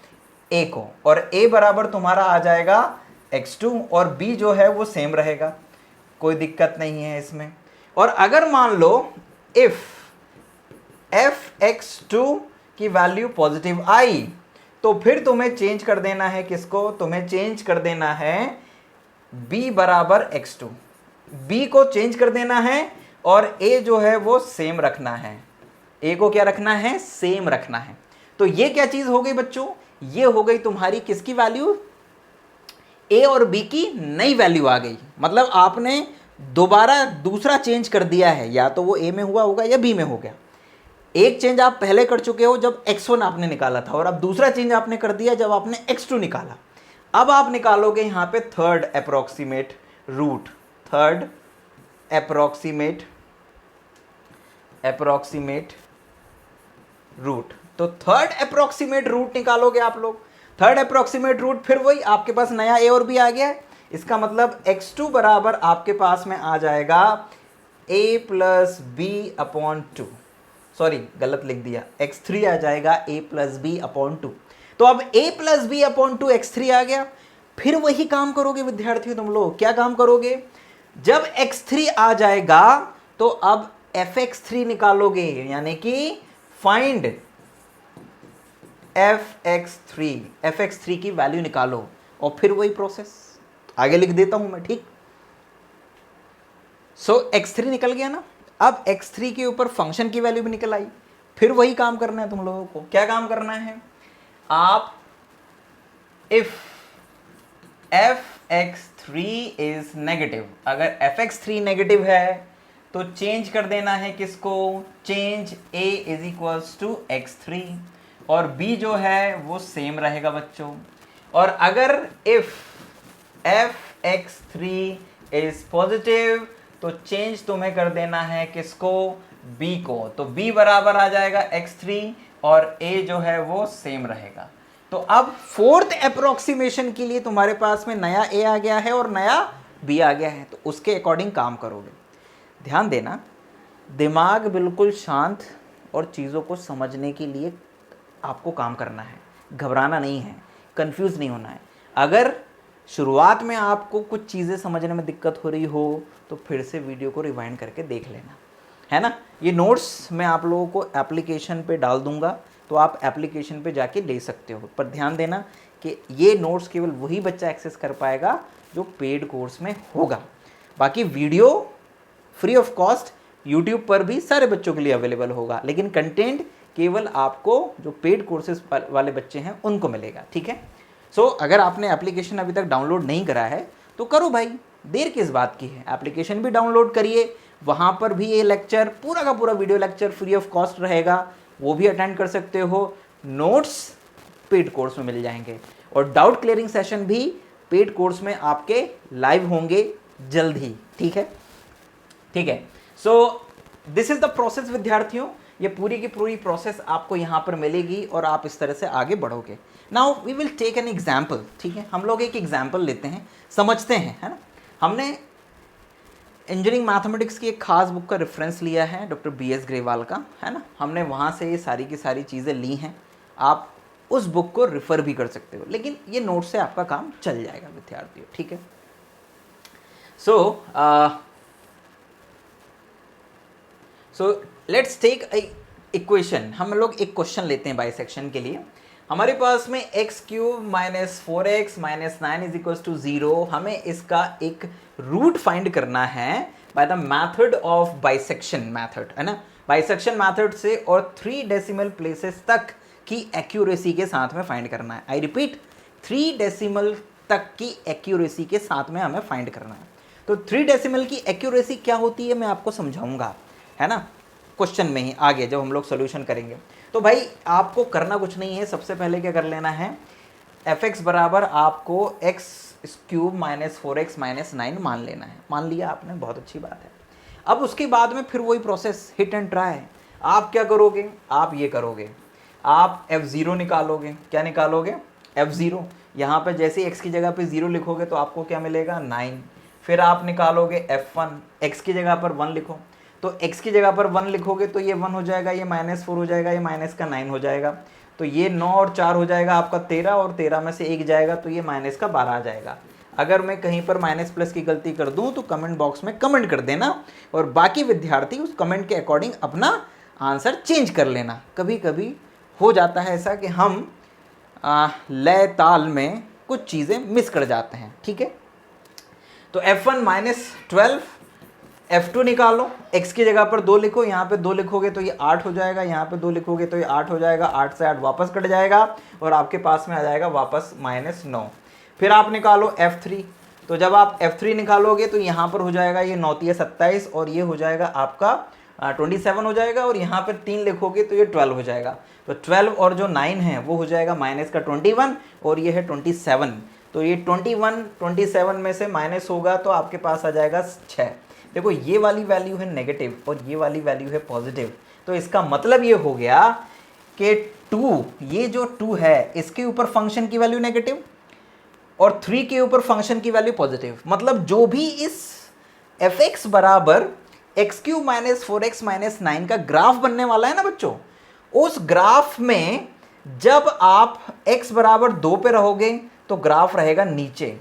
a को, और a बराबर तुम्हारा आ जाएगा x2, और b जो है वो सेम रहेगा, कोई दिक्कत नहीं है इसमें। और अगर मान लो इफ fx2 की वैल्यू पॉजिटिव आई, तो फिर तुम्हें चेंज कर देना है किसको? तुम्हें चेंज कर देना है b बराबर x2, b को चेंज कर देना है, और a जो है वो सेम रखना है। a को क्या रखना है? सेम रखना है। तो ये क्या चीज हो गई बच्चों? ये हो गई तुम्हारी किसकी वैल्यू? a और b की नई वैल्यू आ गई। मतलब आपने दोबारा दूसरा चेंज कर दिया है, या तो वो a में हुआ होगा या b में हो गया। एक चेंज आप पहले कर चुके हो जब x1 आपने निकाला था, और अब दूसरा चेंज आपने कर दिया जब आपने x2 निकाला। अब आप निकालोगे यहां पे third approximate root, third approximate root. तो थर्ड अप्रोक्सीमेट रूट निकालोगे आप लोग। थर्ड अप्रोक्सीमेट रूट, फिर वही आपके पास नया a और b आ गया है। इसका मतलब x2 बराबर आपके पास में आ जाएगा a plus B upon 2, sorry गलत लिख दिया, x3 आ जाएगा a प्लस बी अपॉन 2। तो अब a plus B upon 2 x3 आ गया। फिर वही काम करोगे विद्यार्थियों तुम लोग। क्या काम करोगे? जब x3 आ जाएगा तो अब fx3 निकालोगे, यानी कि फाइंड fx3 की वैल्यू निकालो, और फिर वही प्रोसेस आगे लिख देता हूं मैं, ठीक। सो x3 निकल गया ना, अब x3 के ऊपर फंक्शन की वैल्यू भी निकल आई। फिर वही काम करना है तुम लोगों को। क्या काम करना है? आप इफ fx3 इज नेगेटिव, अगर fx3 नेगेटिव है तो चेंज कर देना है किसको, change a is equals to x3 और b जो है वो सेम रहेगा बच्चों। और अगर इफ fx3 इज पॉजिटिव तो चेंज तुम्हें कर देना है किसको, b को, तो b बराबर आ जाएगा x3 और a जो है वो सेम रहेगा। तो अब फोर्थ अप्रोक्सीमेशन के लिए तुम्हारे पास में नया a आ गया है और नया b आ गया है, तो उसके अकॉर्डिंग काम करोगे। ध्यान देना, दिमाग बिल्कुल शांत और चीज़ों को समझने के लिए आपको काम करना है, घबराना नहीं है, कंफ्यूज नहीं होना है। अगर शुरुआत में आपको कुछ चीज़ें समझने में दिक्कत हो रही हो तो फिर से वीडियो को रिवाइंड करके देख लेना, है ना। ये नोट्स मैं आप लोगों को एप्लीकेशन पे डाल दूंगा, तो आप एप्लीकेशन पे जाके ले सकते हो। पर ध्यान देना कि ये नोट्स केवल वही बच्चा एक्सेस कर पाएगा जो पेड कोर्स में होगा। बाकी video free of cost YouTube पर भी सारे बच्चों के लिए अवेलेबल होगा, लेकिन कंटेंट केवल आपको जो पेड कोर्सेज वाले बच्चे हैं उनको मिलेगा, ठीक है। सो अगर आपने एप्लीकेशन अभी तक डाउनलोड नहीं करा है तो करो भाई, देर किस बात की है, एप्लीकेशन भी डाउनलोड करिए। वहाँ पर भी ये लेक्चर पूरा का पूरा video lecture free of cost रहेगा, वो भी अटेंड कर सकते हो। नोट्स पेड कोर्स में मिल जाएंगे और डाउट क्लियरिंग सेशन भी पेड कोर्स में आपके लाइव होंगे जल्द ही, ठीक है, ठीक है। So this is the process विद्यार्थियों, ये पूरी की पूरी प्रोसेस आपको यहाँ पर मिलेगी और आप इस तरह से आगे बढ़ोगे। Now we will take an example, ठीक है, हम लोग एक एग्जाम्पल लेते हैं, समझते हैं, है ना। हमने इंजीनियरिंग मैथमेटिक्स की एक खास बुक का रेफरेंस लिया है, डॉक्टर BS ग्रेवाल का, है ना। हमने वहाँ से ये सारी की सारी चीज़ें ली हैं, आप उस बुक को रिफ़र भी कर सकते हो, लेकिन ये नोट से आपका काम चल जाएगा विद्यार्थियों, ठीक है। सो लेट्स टेक इक्वेशन, हम लोग एक क्वेश्चन लेते हैं बाइसेक्शन के लिए। हमारे पास में x³ - 4x - 9 is equals to 0, हमें इसका एक रूट फाइंड करना है by the method of bisection method, है ना। बाइसेक्शन मेथड से और 3 डेसिमल प्लेसेस तक की एक्यूरेसी के साथ में फाइंड करना है। आई रिपीट, 3 डेसिमल तक की एक्यूरेसी के साथ में हमें फाइंड करना है। तो 3 डेसिमल की एक्यूरेसी क्या होती है मैं आपको समझाऊंगा, है ना, क्वेश्चन में ही आगे जब हम लोग सोल्यूशन करेंगे। तो भाई आपको करना कुछ नहीं है, सबसे पहले क्या कर लेना है, fx बराबर आपको x³ - 4x - 9 मान लेना है। मान लिया आपने, बहुत अच्छी बात है। अब उसके बाद में फिर वही प्रोसेस, हिट एंड ट्राई। आप क्या करोगे, आप ये करोगे, आप f0 निकालोगे। क्या निकालोगे, f0। यहाँ पे जैसे x की जगह पे 0 लिखोगे तो आपको क्या मिलेगा, 9। फिर आप निकालोगे f1, x की जगह पर 1 लिखो, तो x की जगह पर 1 लिखोगे तो ये 1 हो जाएगा, ये -4 हो जाएगा, ये माइनस का 9 हो जाएगा, तो ये 9 और 4 हो जाएगा आपका 13, और 13 में से 1 जाएगा तो ये माइनस का 12 आ जाएगा। अगर मैं कहीं पर माइनस प्लस की गलती कर दूं तो कमेंट बॉक्स में कमेंट कर देना, और बाकी विद्यार्थी उस कमेंट के अकॉर्डिंग अपना आंसर चेंज कर लेना। कभी कभी हो जाता है ऐसा कि हम लय ताल में कुछ चीज़ें मिस कर जाते हैं, ठीक है। तो f1 - 12, f2 निकालो, x की जगह पर 2 लिखो, यहाँ पे 2 लिखोगे तो ये 8 हो जाएगा, यहाँ पे 2 लिखोगे तो ये 8 हो जाएगा, 8 से 8 वापस कट जाएगा और आपके पास में आ जाएगा वापस -9। फिर आप निकालो f3, तो जब आप f3 निकालोगे तो यहाँ पर हो जाएगा ये 9 × 27 और ये हो जाएगा आपका 27 हो जाएगा, और यहाँ पर 3 लिखोगे तो ये 12 हो जाएगा। तो 12 और जो 9 है वो हो जाएगा माइनस का 21 और ये है 27, तो ये 27 में से माइनस होगा तो आपके पास आ जाएगा 6। देखो ये वाली वैल्यू है नेगेटिव और ये वाली वैल्यू है पॉजिटिव, तो इसका मतलब ये हो गया कि 2, ये जो 2 है इसके ऊपर फंक्शन की वैल्यू नेगेटिव और 3 के ऊपर फंक्शन की वैल्यू पॉजिटिव। मतलब जो भी इस fx बराबर x³ - 4x - 9 का ग्राफ बनने वाला है ना बच्चों, उस ग्राफ में जब आप x बराबर 2 पे रहोगे तो ग्राफ रहेगा नीचे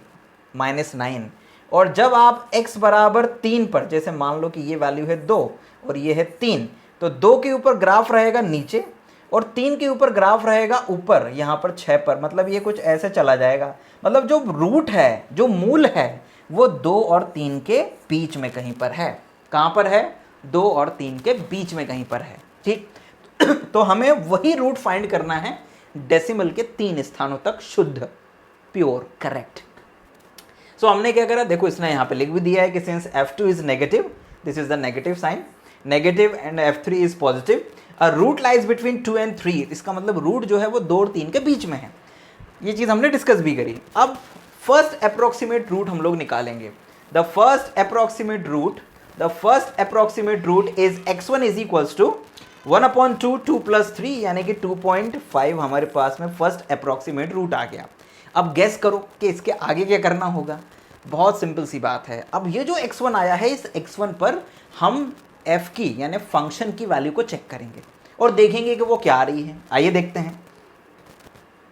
-9, और जब आप x बराबर 3 पर, जैसे मान लो कि ये वैल्यू है 2 और ये है 3, तो 2 के ऊपर ग्राफ रहेगा नीचे और 3 के ऊपर ग्राफ रहेगा ऊपर, यहाँ पर 6 पर। मतलब ये कुछ ऐसे चला जाएगा। मतलब जो रूट है, जो मूल है, वो 2 और 3 के बीच में कहीं पर है। कहाँ पर है, 2 और 3 के बीच में कहीं पर है, ठीक। तो हमें वही रूट फाइंड करना है डेसिमल के 3 स्थानों तक, शुद्ध, प्योर, करेक्ट। सो हमने क्या करा, देखो इसने यहाँ पे लिख भी दिया है कि since F2 is negative, this is the negative sign, negative and F3 is positive, a root lies between 2 and 3, इसका मतलब रूट जो है वो 2 और 3 के बीच में है। ये चीज़ हमने डिस्कस भी करी। अब फर्स्ट अप्रोक्सीमेट रूट हम लोग निकालेंगे। The first approximate root is x1 is equals to 1/2 2 + 3 यानी कि 2.5 हमारे पास में फर्स्ट अप्रोक्सीमेट रूट आ गया। अब गेस करो कि इसके आगे क्या करना होगा। बहुत सिंपल सी बात है। अब ये जो x1 आया है, इस x1 पर हम f की यानी फंक्शन की वैल्यू को चेक करेंगे और देखेंगे कि वो क्या आ रही है। आइए देखते हैं।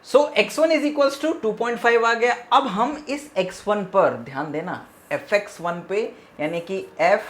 सो x1 इज इक्वल्स टू 2.5 आ गया। अब हम इस x1 पर ध्यान देना, fx1 पे यानी कि f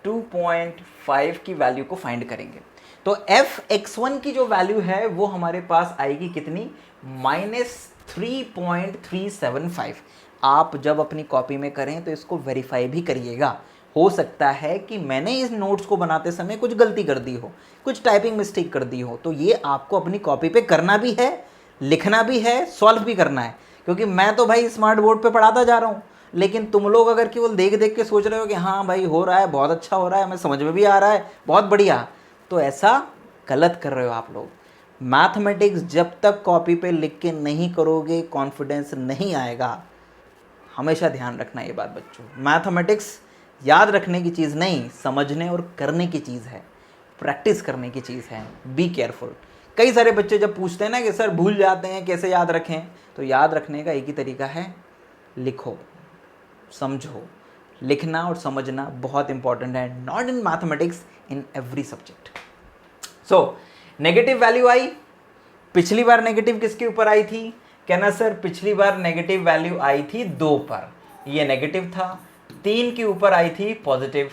2.5 की वैल्यू को फाइंड करेंगे। तो fx1 की जो वैल्यू है वो हमारे पास आएगी कितनी, -3.375। आप जब अपनी कॉपी में करें तो इसको वेरीफाई भी करिएगा। हो सकता है कि मैंने इस नोट्स को बनाते समय कुछ गलती कर दी हो, कुछ टाइपिंग मिस्टेक कर दी हो, तो ये आपको अपनी कॉपी पे करना भी है, लिखना भी है, सॉल्व भी करना है। क्योंकि मैं तो भाई स्मार्ट बोर्ड पे पढ़ाता जा रहा हूँ, लेकिन तुम लोग अगर केवल देख देख के सोच रहे हो कि हाँ भाई हो रहा है, बहुत अच्छा हो रहा है, हमें समझ में भी आ रहा है, बहुत बढ़िया, तो ऐसा गलत कर रहे हो आप लोग। मैथमेटिक्स जब तक कॉपी पे लिख के नहीं करोगे कॉन्फिडेंस नहीं आएगा। हमेशा ध्यान रखना ये बात बच्चों, मैथमेटिक्स याद रखने की चीज़ नहीं, समझने और करने की चीज़ है, प्रैक्टिस करने की चीज़ है। Be careful. कई सारे बच्चे जब पूछते हैं ना कि सर भूल जाते हैं, कैसे याद रखें, तो याद रखने का एक ही तरीका है, लिखो, समझो। लिखना और समझना बहुत इंपॉर्टेंट है, not in mathematics, in every subject. So negative value आई। पिछली बार नेगेटिव किसके ऊपर आई थी, कहना सर पिछली बार नेगेटिव वैल्यू आई थी 2 पर, ये नेगेटिव था। 3 के ऊपर आई थी पॉजिटिव,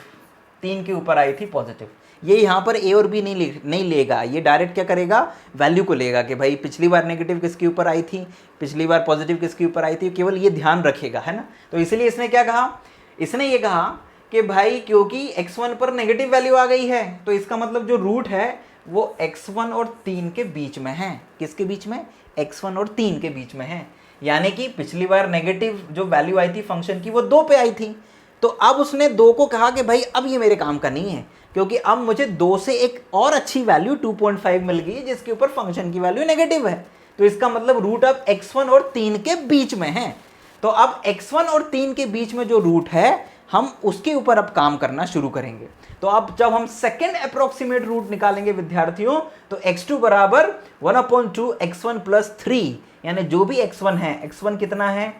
3 के ऊपर आई थी पॉजिटिव। ये यहाँ पर ए और बी नहीं लेगा, ये डायरेक्ट क्या करेगा, वैल्यू को लेगा कि भाई पिछली बार नेगेटिव किसके ऊपर आई थी, पिछली बार पॉजिटिव किसके ऊपर आई थी, केवल ये ध्यान रखेगा, है ना। तो इसलिए इसने क्या कहा, इसने ये कहा कि भाई क्योंकि x1 पर नेगेटिव वैल्यू आ गई है, तो इसका मतलब जो रूट है वो x1 और 3 के बीच में है। किसके बीच में, x1 और 3 के बीच में है। यानी कि पिछली बार नेगेटिव जो वैल्यू आई थी फंक्शन की वो 2 पे आई थी, तो अब उसने 2 को कहा कि भाई अब ये मेरे काम का नहीं है, क्योंकि अब मुझे 2 से एक और अच्छी वैल्यू 2.5 मिल गई जिसके ऊपर फंक्शन की वैल्यू नेगेटिव है। तो इसका मतलब रूट अब x1 और 3 के बीच में है। तो अब x1 और 3 के बीच में जो रूट है हम उसके ऊपर अब काम करना शुरू करेंगे। तो अब जब हम सेकेंड अप्रोक्सीमेट रूट निकालेंगे विद्यार्थियों, तो x2 बराबर 1/2 x1 + 3, यानी जो भी x1 है, x1 कितना है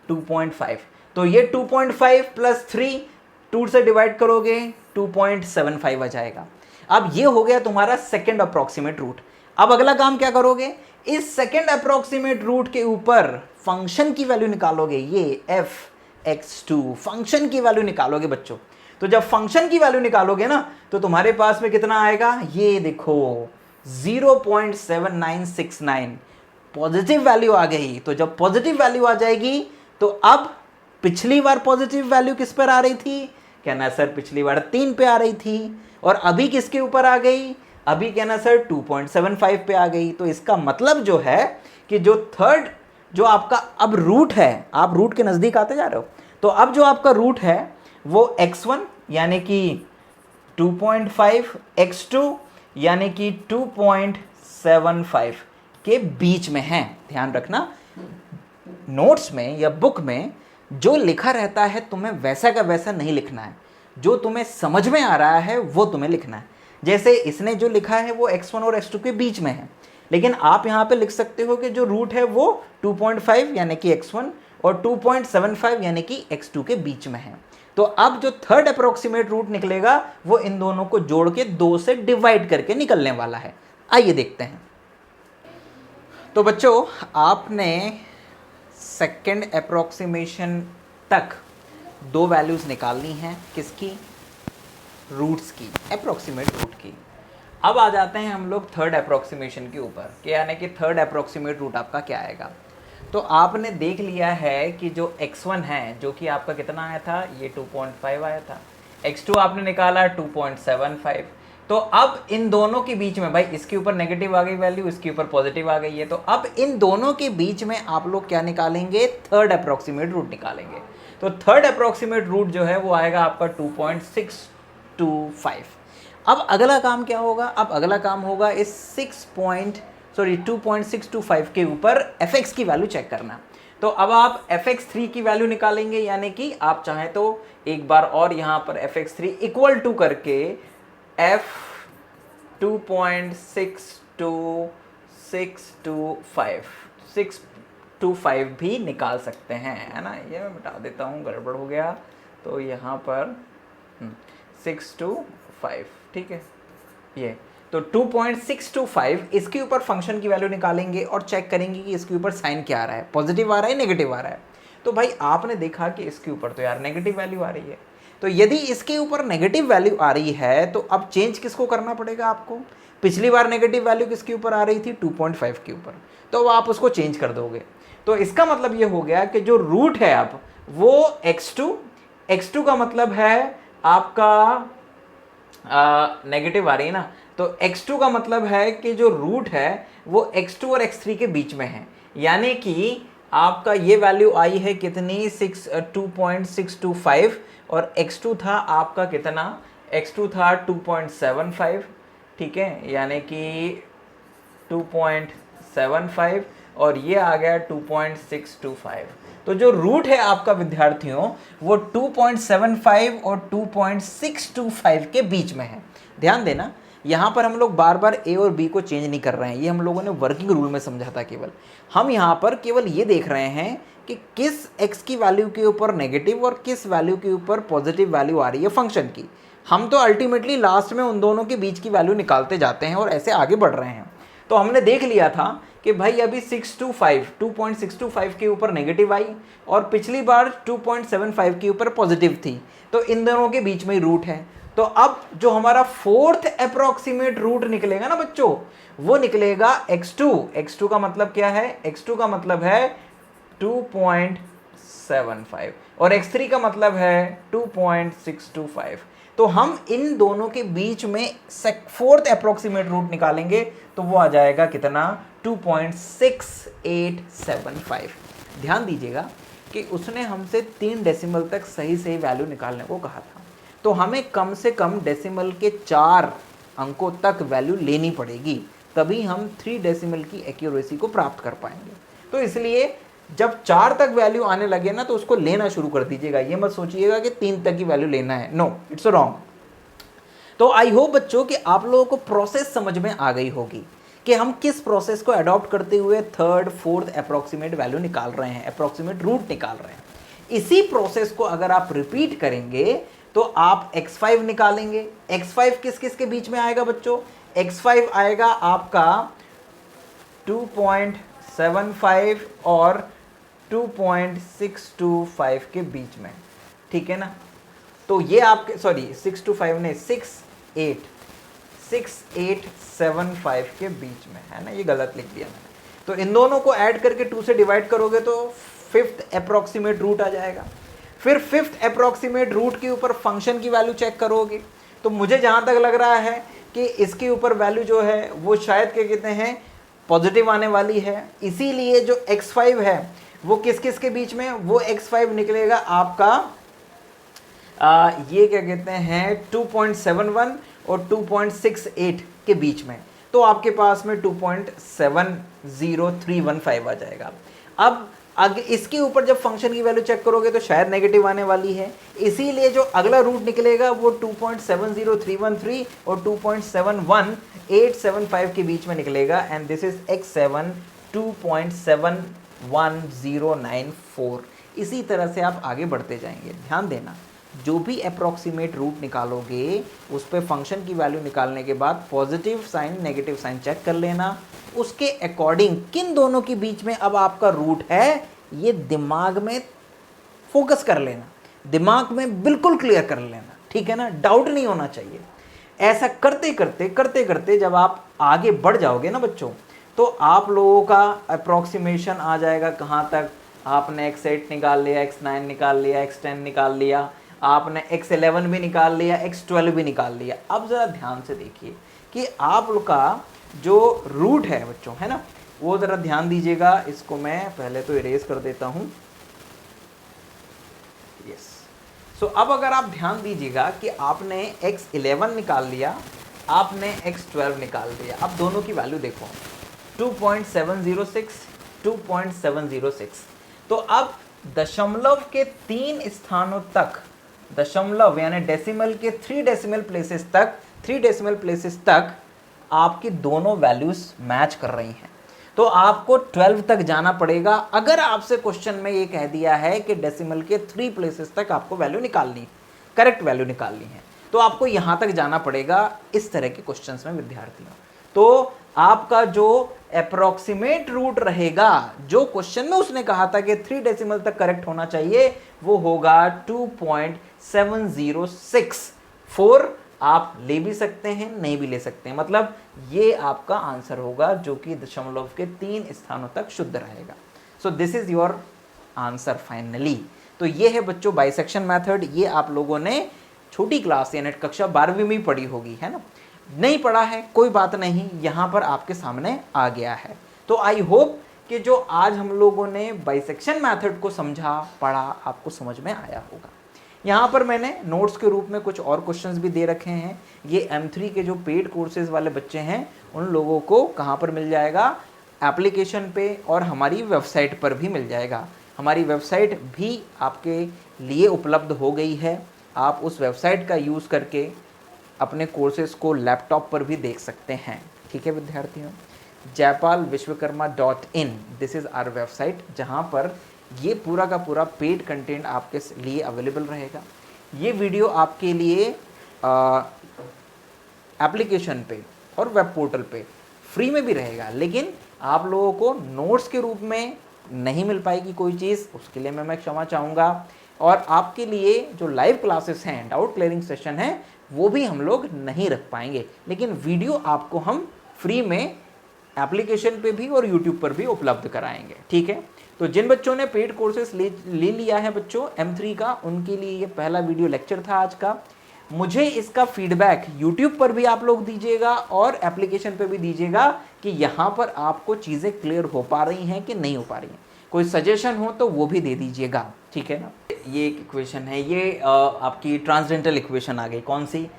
2.5, तो ये 2.5 + 3 2 से डिवाइड करोगे 2.75 आ जाएगा। अब ये हो गया तुम्हारा सेकेंड अप्रोक्सीमेट रूट। अब अगला काम क्या करोगे, इस सेकेंड अप्रोक्सीमेट रूट के ऊपर फंक्शन की वैल्यू निकालोगे, ये f(x2) फंक्शन की वैल्यू निकालोगे बच्चों। तो जब फंक्शन की वैल्यू निकालोगे ना, तो तुम्हारे पास में कितना आएगा, ये देखो 0.7969 पॉजिटिव वैल्यू आ गई। तो जब पॉजिटिव वैल्यू आ जाएगी तो अब पिछली बार पॉजिटिव वैल्यू किस पर आ रही थी, कहना सर पिछली बार 3 पे आ रही थी, और अभी किसके ऊपर आ गई, अभी कहना सर 2.75 पे आ गई। तो इसका मतलब जो है कि जो थर्ड जो आपका अब रूट है, आप रूट के नज़दीक आते जा रहे हो, तो अब जो आपका रूट है वो x1 यानी कि 2.5, x2 यानी कि 2.75 के बीच में है। ध्यान रखना, नोट्स में या बुक में जो लिखा रहता है तुम्हें वैसा का वैसा नहीं लिखना है, जो तुम्हें समझ में आ रहा है वो तुम्हें लिखना है। जैसे इसने जो लिखा है वो x1 और x2 के बीच में है, लेकिन आप यहाँ पे लिख सकते हो कि जो रूट है वो 2.5 यानी कि x1 और 2.75 यानी कि x2 के बीच में है। तो अब जो थर्ड अप्रोक्सीमेट रूट निकलेगा वो इन दोनों को जोड़ के 2 से डिवाइड करके निकलने वाला है। आइए देखते हैं। तो बच्चों आपने सेकेंड अप्रोक्सीमेशन तक 2 वैल्यूज़ निकालनी हैं, किसकी, रूट्स की, अप्रोक्सीमेट रूट की। अब आ जाते हैं हम लोग थर्ड अप्रोक्सीमेशन के ऊपर, कि यानी कि थर्ड अप्रोक्सीमेट रूट आपका क्या आएगा। तो आपने देख लिया है कि जो x1 है जो कि आपका कितना आया था, ये 2.5 आया था, x2 आपने निकाला 2.75। तो अब इन दोनों के बीच में, भाई इसके ऊपर नेगेटिव आ गई वैल्यू, इसके ऊपर पॉजिटिव आ गई है, तो अब इन दोनों के बीच में आप लोग क्या निकालेंगे, थर्ड अप्रोक्सीमेट रूट निकालेंगे। तो थर्ड अप्रोक्सीमेट रूट जो है वो आएगा आपका 2.625। अब अगला काम क्या होगा, अब अगला काम होगा इस 2.625 के ऊपर fx की वैल्यू चेक करना। तो अब आप fx3 की वैल्यू निकालेंगे, यानी कि आप चाहें तो एक बार और यहां पर fx3 इक्वल टू करके f 625 भी निकाल सकते हैं, है ना। ये मैं मिटा देता हूँ, गड़बड़ हो गया। तो यहाँ पर 625, ठीक है। ये तो 2.625 इसके ऊपर फंक्शन की वैल्यू निकालेंगे और चेक करेंगे कि इसके ऊपर साइन क्या आ रहा है, पॉजिटिव आ रहा है, नेगेटिव आ रहा है। तो भाई आपने देखा कि इसके ऊपर तो यार नेगेटिव वैल्यू आ रही है। तो यदि इसके ऊपर नेगेटिव वैल्यू आ रही है तो अब चेंज किसको करना पड़ेगा आपको। पिछली बार नेगेटिव वैल्यू किसके ऊपर आ रही थी, 2.5 के ऊपर, तो आप उसको चेंज कर दोगे। तो इसका मतलब ये हो गया कि जो रूट है अब वो x2 का मतलब है आपका नेगेटिव आ रही है ना, तो x2 का मतलब है कि जो रूट है वो x2 और x3 के बीच में है, यानी कि आपका ये वैल्यू आई है कितनी 2.625 और x2 था आपका कितना, x2 था 2.75, ठीक है, यानी कि 2.75 और ये आ गया 2.625। तो जो रूट है आपका विद्यार्थियों वो 2.75 और 2.625 के बीच में है। ध्यान देना, यहाँ पर हम लोग बार बार a और b को चेंज नहीं कर रहे हैं, ये हम लोगों ने वर्किंग रूल में समझा था। केवल हम यहाँ पर केवल ये देख रहे हैं कि किस x की वैल्यू के ऊपर नेगेटिव और किस वैल्यू के ऊपर पॉजिटिव वैल्यू आ रही है फंक्शन की। हम तो अल्टीमेटली लास्ट में उन दोनों के बीच की वैल्यू निकालते जाते हैं और ऐसे आगे बढ़ रहे हैं। तो हमने देख लिया था कि भाई अभी 2.625 के ऊपर नेगेटिव आई और पिछली बार 2.75 के ऊपर पॉजिटिव थी, तो इन दोनों के बीच में ही रूट है। तो अब जो हमारा फोर्थ अप्रोक्सीमेट रूट निकलेगा ना बच्चों, वो निकलेगा x2 का मतलब क्या है, x2 का मतलब है 2.75 और x3 का मतलब है 2.625। तो हम इन दोनों के बीच में फोर्थ अप्रोक्सीमेट रूट निकालेंगे तो वो आ जाएगा कितना, 2.6875। ध्यान दीजिएगा कि उसने हमसे 3 डेसिमल तक सही सही वैल्यू निकालने को कहा था, तो हमें कम से कम डेसिमल के 4 अंकों तक वैल्यू लेनी पड़ेगी, तभी हम 3 डेसिमल की एक्यूरेसी को प्राप्त कर पाएंगे। तो इसलिए जब 4 तक वैल्यू आने लगे ना तो उसको लेना शुरू कर दीजिएगा, ये मत सोचिएगा कि 3 तक की वैल्यू लेना है, नो, इट्स रॉन्ग। तो आई होप बच्चों कि आप लोगों को प्रोसेस समझ में आ गई होगी कि हम किस प्रोसेस को अडॉप्ट करते हुए थर्ड फोर्थ अप्रोक्सीमेट वैल्यू निकाल रहे हैं, अप्रोक्सीमेट रूट निकाल रहे हैं। इसी प्रोसेस को अगर आप रिपीट करेंगे तो आप x5 निकालेंगे। x5 किस किस के बीच में आएगा बच्चों, x5 आएगा आपका 2.75 और 2.625 के बीच में, ठीक है ना। तो ये आपके 625 नहीं 6875 के बीच में है ना, ये गलत लिख दिया मैंने। तो इन दोनों को ऐड करके 2 से डिवाइड करोगे तो फिफ्थ अप्रोक्सीमेट रूट आ जाएगा। फिर फिफ्थ अप्रोक्सीमेट रूट के ऊपर फंक्शन की वैल्यू चेक करोगे तो मुझे जहां तक लग रहा है कि इसके ऊपर वैल्यू जो है वो शायद क्या कहते हैं पॉजिटिव आने वाली है, इसीलिए जो x5 है वो किस किस के बीच में, वो x5 निकलेगा आपका ये क्या कहते हैं 2.71 और 2.68 के बीच में। तो आपके पास में 2.70315 आ जाएगा। अब इसके ऊपर जब फंक्शन की वैल्यू चेक करोगे तो शायद नेगेटिव आने वाली है, इसीलिए जो अगला रूट निकलेगा वो 2.70313 और 2.71875 के बीच में निकलेगा, एंड दिस इज x7 2.71094। इसी तरह से आप आगे बढ़ते जाएंगे। ध्यान देना, जो भी अप्रोक्सीमेट रूट निकालोगे उस पे फंक्शन की वैल्यू निकालने के बाद positive sign negative sign check कर लेना, उसके अकॉर्डिंग किन दोनों के बीच में अब आपका रूट है ये दिमाग में फोकस कर लेना, दिमाग में बिल्कुल क्लियर कर लेना, ठीक है ना, डाउट नहीं होना चाहिए। ऐसा करते करते करते करते जब आप आगे बढ़ जाओगे ना बच्चों, तो आप लोगों का अप्रोक्सीमेशन आ जाएगा कहाँ तक, आपने x8 निकाल लिया, x9 निकाल लिया, x10 निकाल लिया, आपने x11 भी निकाल लिया, x12 भी निकाल लिया। अब ज़रा ध्यान से देखिए कि आप लोग का जो रूट है बच्चों, है ना, वो ज़रा ध्यान दीजिएगा। इसको मैं पहले तो इरेज कर देता हूँ। सो अब अगर आप ध्यान दीजिएगा कि आपने x11 निकाल लिया, आपने x12 निकाल दिया, अब दोनों की वैल्यू देखो 2.706, 2.706। तो अब दशमलव के 3 स्थानों तक, दशमलव यानी डेसिमल के 3 डेसिमल प्लेसेस तक आपकी दोनों वैल्यूज मैच कर रही हैं। तो आपको 12 तक जाना पड़ेगा अगर आपसे क्वेश्चन में ये कह दिया है कि डेसिमल के 3 प्लेसेस तक आपको वैल्यू निकालनी है, करेक्ट वैल्यू निकालनी है, तो आपको यहां तक जाना पड़ेगा इस तरह के क्वेश्चंस में विद्यार्थियों। तो आपका जो अप्रोक्सीमेट रूट रहेगा, जो क्वेश्चन में उसने कहा था कि 3 डेसिमल तक करेक्ट होना चाहिए, वो होगा 2.7064। आप ले भी सकते हैं, नहीं भी ले सकते हैं, मतलब ये आपका आंसर होगा जो कि दशमलव के 3 स्थानों तक शुद्ध रहेगा। So this is your answer finally. तो ये है बच्चों बाइसेक्शन मेथड। ये आप लोगों ने छोटी क्लास यानी कक्षा 12वीं में पढ़ी होगी, है ना। नहीं पढ़ा है कोई बात नहीं, यहाँ पर आपके सामने आ गया है। तो आई होप कि जो आज हम लोगों ने बाइसेक्शन मेथड को समझा पढ़ा, आपको समझ में आया होगा। यहाँ पर मैंने नोट्स के रूप में कुछ और क्वेश्चंस भी दे रखे हैं। ये M3 के जो पेड कोर्सेज वाले बच्चे हैं उन लोगों को कहाँ पर मिल जाएगा, एप्लीकेशन पे और हमारी वेबसाइट पर भी मिल जाएगा। हमारी वेबसाइट भी आपके लिए उपलब्ध हो गई है, आप उस वेबसाइट का यूज़ करके अपने कोर्सेज को लैपटॉप पर भी देख सकते हैं। ठीक है विद्यार्थियों, jaipalvishwakarma.in this is our website, जहाँ पर ये पूरा का पूरा पेड कंटेंट आपके लिए अवेलेबल रहेगा। ये वीडियो आपके लिए एप्लीकेशन पे और वेब पोर्टल पे फ्री में भी रहेगा, लेकिन आप लोगों को नोट्स के रूप में नहीं मिल पाएगी कोई चीज़, उसके लिए मैं क्षमा चाहूँगा। और आपके लिए जो लाइव क्लासेस हैं, डाउट क्लियरिंग सेशन है, वो भी हम लोग नहीं रख पाएंगे, लेकिन वीडियो आपको हम फ्री में एप्लीकेशन पे भी और यूट्यूब पर भी उपलब्ध कराएंगे। ठीक है, तो जिन बच्चों ने पेड कोर्सेज ले लिया है बच्चों M3 का, उनके लिए ये पहला वीडियो लेक्चर था आज का। मुझे इसका फीडबैक यूट्यूब पर भी आप लोग दीजिएगा और एप्लीकेशन पे भी दीजिएगा कि यहाँ पर आपको चीज़ें क्लियर हो पा रही हैं कि नहीं हो पा रही हैं। कोई सजेशन हो तो वो भी दे दीजिएगा, ठीक है ना। ये एक इक्वेशन है, ये आपकी ट्रांसडेंटल इक्वेशन आ गई। कौन सी?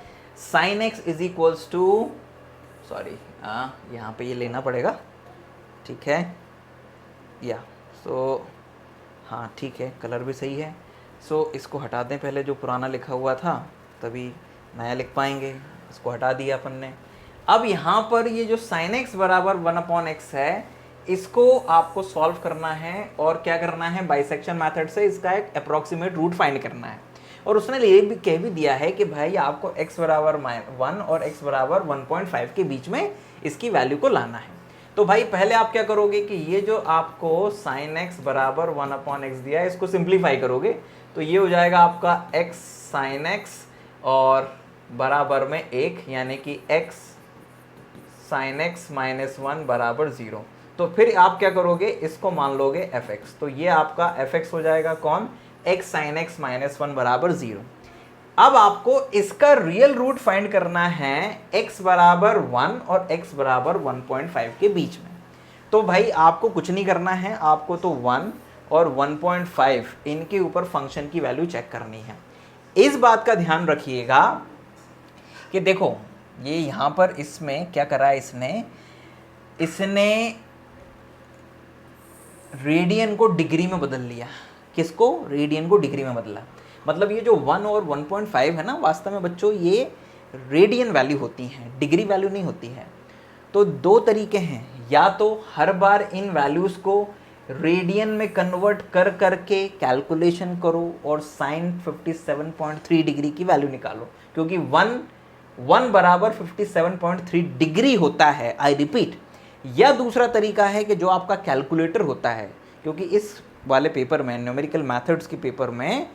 sin x is equals to, sorry यहाँ पे ये लेना पड़ेगा, ठीक है या हाँ ठीक है, कलर भी सही है। इसको हटा दें, पहले जो पुराना लिखा हुआ था तभी नया लिख पाएंगे, इसको हटा दिया अपन ने। अब यहाँ पर ये जो sin x बराबर 1/x है, इसको आपको सॉल्व करना है और क्या करना है, बाइसेक्शन मेथड से इसका एक अप्रोक्सीमेट रूट फाइंड करना है। और उसने ये भी कह भी दिया है कि भाई आपको x बराबर 1 और x बराबर 1.5 के बीच में इसकी वैल्यू को लाना है। तो भाई पहले आप क्या करोगे कि ये जो आपको sin x बराबर 1/x दिया है, इसको सिंप्लीफाई करोगे तो ये हो जाएगा आपका x sin x और बराबर में 1, यानी कि x sin x - 1 बराबर 0। तो फिर आप क्या करोगे, इसको मान लोगे fx, तो ये आपका fx हो जाएगा कौन, x sin x - 1 बराबर 0। अब आपको इसका रियल रूट फाइंड करना है x बराबर 1 और x बराबर 1.5 के बीच में। तो भाई आपको कुछ नहीं करना है, आपको तो 1 और 1.5 इनके ऊपर फंक्शन की वैल्यू चेक करनी है। इस बात का ध्यान रखिएगा कि देखो ये यहाँ पर इसमें क्या करा है, इसने रेडियन को डिग्री में बदल लिया। किसको? रेडियन को डिग्री में बदला। मतलब ये जो 1 और 1.5 है ना, वास्तव में बच्चों ये रेडियन वैल्यू होती हैं, डिग्री वैल्यू नहीं होती है। तो दो तरीके हैं, या तो हर बार इन वैल्यूज़ को रेडियन में कन्वर्ट कर करके कैलकुलेशन करो और sin 57.3 डिग्री की वैल्यू निकालो, क्योंकि 1 बराबर 57.3 डिग्री होता है, आई रिपीट। या दूसरा तरीका है कि जो आपका कैलकुलेटर होता है, क्योंकि इस वाले पेपर में, न्यूमेरिकल मेथड्स के पेपर में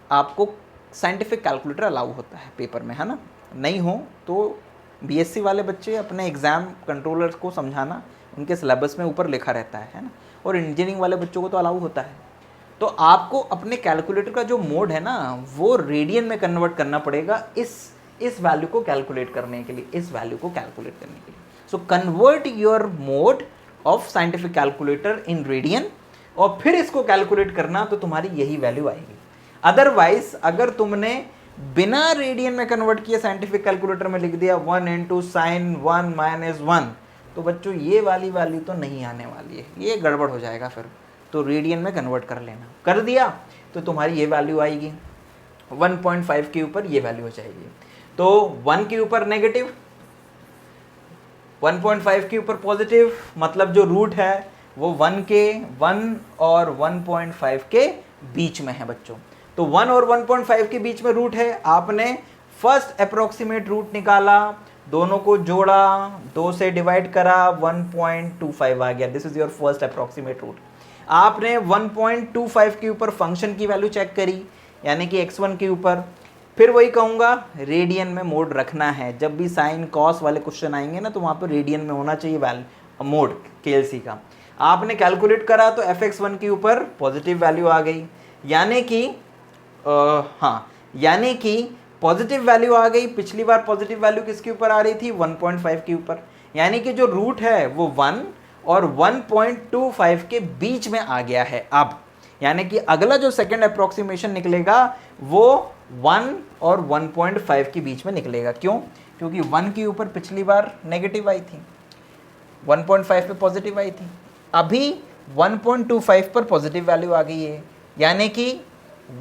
आपको साइंटिफिक कैलकुलेटर अलाउ होता है पेपर में, है ना। नहीं हो तो बीएससी वाले बच्चे अपने एग्ज़ाम कंट्रोलर्स को समझाना, उनके सिलेबस में ऊपर लिखा रहता है ना, और इंजीनियरिंग वाले बच्चों को तो अलाउ होता है। तो आपको अपने कैलकुलेटर का जो मोड है ना, वो रेडियन में कन्वर्ट करना पड़ेगा इस वैल्यू को कैलकुलेट करने के लिए, इस वैल्यू को कैलकुलेट करने के लिए। So convert your mode of scientific calculator in radian और फिर इसको कैलकुलेट करना, तो तुम्हारी यही वैल्यू आएगी। अदरवाइज अगर तुमने बिना रेडियन में कन्वर्ट किया साइंटिफिक कैलकुलेटर में लिख दिया 1 इंटू साइन 1 माइनस 1, तो बच्चों ये वाली वैल्यू तो नहीं आने वाली है, ये गड़बड़ हो जाएगा फिर। तो रेडियन में कन्वर्ट कर लेना, कर दिया तो तुम्हारी ये वैल्यू आएगी 1.5 के ऊपर ये वैल्यू हो जाएगी। तो 1 के ऊपर नेगेटिव, 1.5 के ऊपर पॉजिटिव, मतलब जो रूट है वो 1 और 1.5 के बीच में है बच्चों। तो 1 और 1.5 के बीच में रूट है, आपने फर्स्ट अप्रोक्सीमेट रूट निकाला, दोनों को जोड़ा, 2 से डिवाइड करा, 1.25 आ गया। This is your first approximate root. आपने 1.25 के ऊपर फंक्शन की वैल्यू चेक करी, यानी कि x1 के ऊपर। फिर वही कहूँगा रेडियन में मोड रखना है, जब भी साइन कॉस वाले क्वेश्चन आएंगे ना तो वहाँ पर रेडियन में होना चाहिए मोड KLC का। आपने कैलकुलेट करा तो fx1 के ऊपर पॉजिटिव वैल्यू आ गई, यानी कि यानी कि पॉजिटिव वैल्यू आ गई। पिछली बार पॉजिटिव वैल्यू किसके ऊपर आ रही थी? 1.5 के ऊपर, यानी कि जो रूट है वो 1 और 1.25 के बीच में आ गया है अब। यानी कि अगला जो सेकंड अप्रोक्सीमेशन निकलेगा वो 1 और 1.5 के बीच में निकलेगा। क्यों? क्योंकि 1 के ऊपर पिछली बार नेगेटिव आई थी, 1.5 पे पॉजिटिव आई थी, अभी 1.25 पर पॉजिटिव वैल्यू आ गई है, यानी कि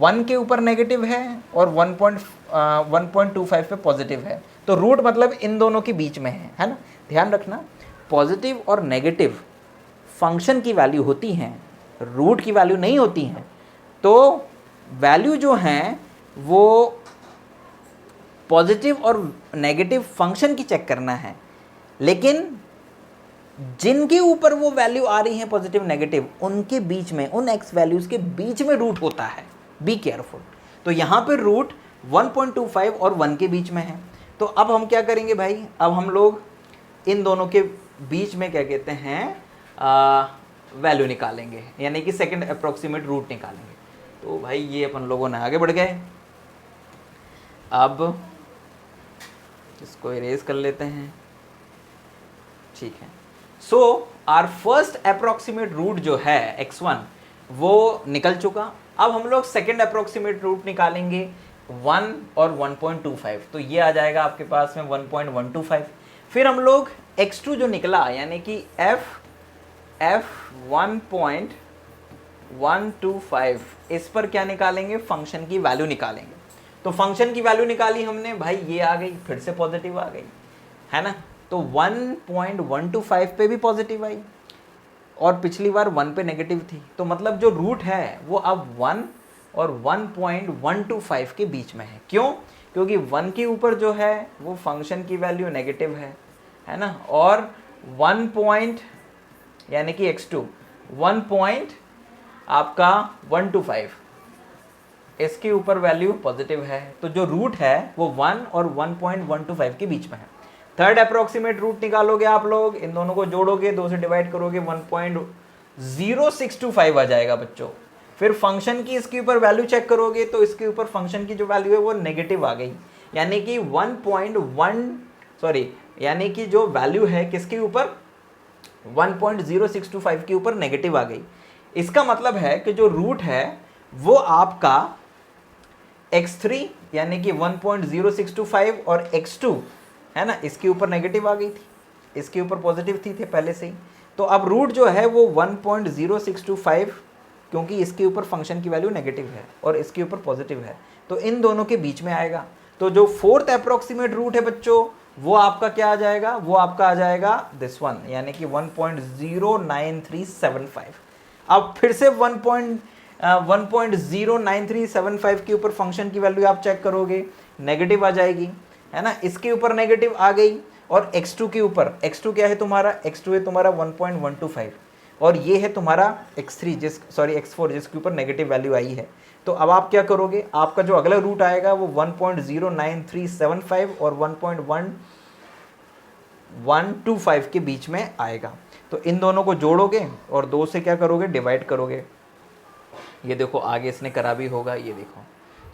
1 के ऊपर नेगेटिव है और 1.25 पे पॉजिटिव है। तो रूट मतलब इन दोनों के बीच में है ना। ध्यान रखना, पॉजिटिव और नेगेटिव फंक्शन की वैल्यू होती हैं, रूट की वैल्यू नहीं होती हैं। तो वैल्यू जो हैं वो पॉजिटिव और नेगेटिव फंक्शन की चेक करना है, लेकिन जिनके ऊपर वो वैल्यू आ रही है पॉजिटिव नेगेटिव, उनके बीच में, उन एक्स वैल्यूज के बीच में रूट होता है। Be careful. तो यहाँ पर रूट 1.25 और 1 के बीच में है। तो अब हम क्या करेंगे भाई, अब हम लोग इन दोनों के बीच में क्या कहते हैं वैल्यू निकालेंगे, यानी कि सेकंड अप्रोक्सीमेट रूट निकालेंगे। तो भाई ये अपन लोगों ने आगे बढ़ गए। अब इसको इरेज कर लेते हैं, ठीक है। सो आर फर्स्ट अप्रोक्सीमेट रूट जो है x1 वो निकल चुका। अब हम लोग सेकंड अप्रोक्सीमेट रूट निकालेंगे 1 और 1.25। तो ये आ जाएगा आपके पास में 1.125। फिर हम लोग x2 जो निकला, यानी कि f 1.125, इस पर क्या निकालेंगे? फंक्शन की वैल्यू निकालेंगे। तो फंक्शन की वैल्यू निकाली हमने, भाई ये आ गई, फिर से पॉजिटिव आ गई, है ना। तो 1.125 पे भी पॉजिटिव आई और पिछली बार 1 पे नेगेटिव थी। तो मतलब जो रूट है वो अब 1 और 1.125 के बीच में है। क्यों? क्योंकि 1 के ऊपर जो है वो फंक्शन की वैल्यू नेगेटिव है ना, और 1 यानी कि x2 1.125 इसके ऊपर वैल्यू पॉजिटिव है। तो जो रूट है वो 1 और 1.125 के बीच में है। थर्ड अप्रोक्सीमेट रूट निकालोगे आप लोग, इन दोनों को जोड़ोगे, 2 से डिवाइड करोगे, 1.0625 आ जाएगा बच्चों। फिर फंक्शन की इसके ऊपर वैल्यू चेक करोगे तो इसके ऊपर फंक्शन की जो वैल्यू है वो नेगेटिव आ गई, यानी कि 1.1 यानी कि जो वैल्यू है किसके ऊपर? 1.0625 के ऊपर नेगेटिव आ गई। इसका मतलब है कि जो रूट है वो आपका x3 यानी कि 1.0625 और x2 है ना, इसके ऊपर नेगेटिव आ गई थी, इसके ऊपर पॉजिटिव थी पहले से ही। तो अब रूट जो है वो 1.0625, क्योंकि इसके ऊपर फंक्शन की वैल्यू नेगेटिव है और इसके ऊपर पॉजिटिव है, तो इन दोनों के बीच में आएगा। तो जो फोर्थ अप्रोक्सीमेट रूट है बच्चों वो आपका क्या आ जाएगा? वो आपका आ जाएगा दिस वन, यानी कि 1.09375। अब फिर से 1.09375 के ऊपर फंक्शन की वैल्यू आप चेक करोगे, नेगेटिव आ जाएगी, है ना। इसके ऊपर नेगेटिव आ गई और x2 के ऊपर, x2 क्या है तुम्हारा? x2 है तुम्हारा 1.125 और ये है तुम्हारा x4 जिसके ऊपर नेगेटिव वैल्यू आई है। तो अब आप क्या करोगे? आपका जो अगला रूट आएगा वो 1.09375 और 1.125 के बीच में आएगा। तो इन दोनों को जोड़ोगे और 2 से क्या करोगे? डिवाइड करोगे। ये देखो आगे इसने करा भी होगा, ये देखो।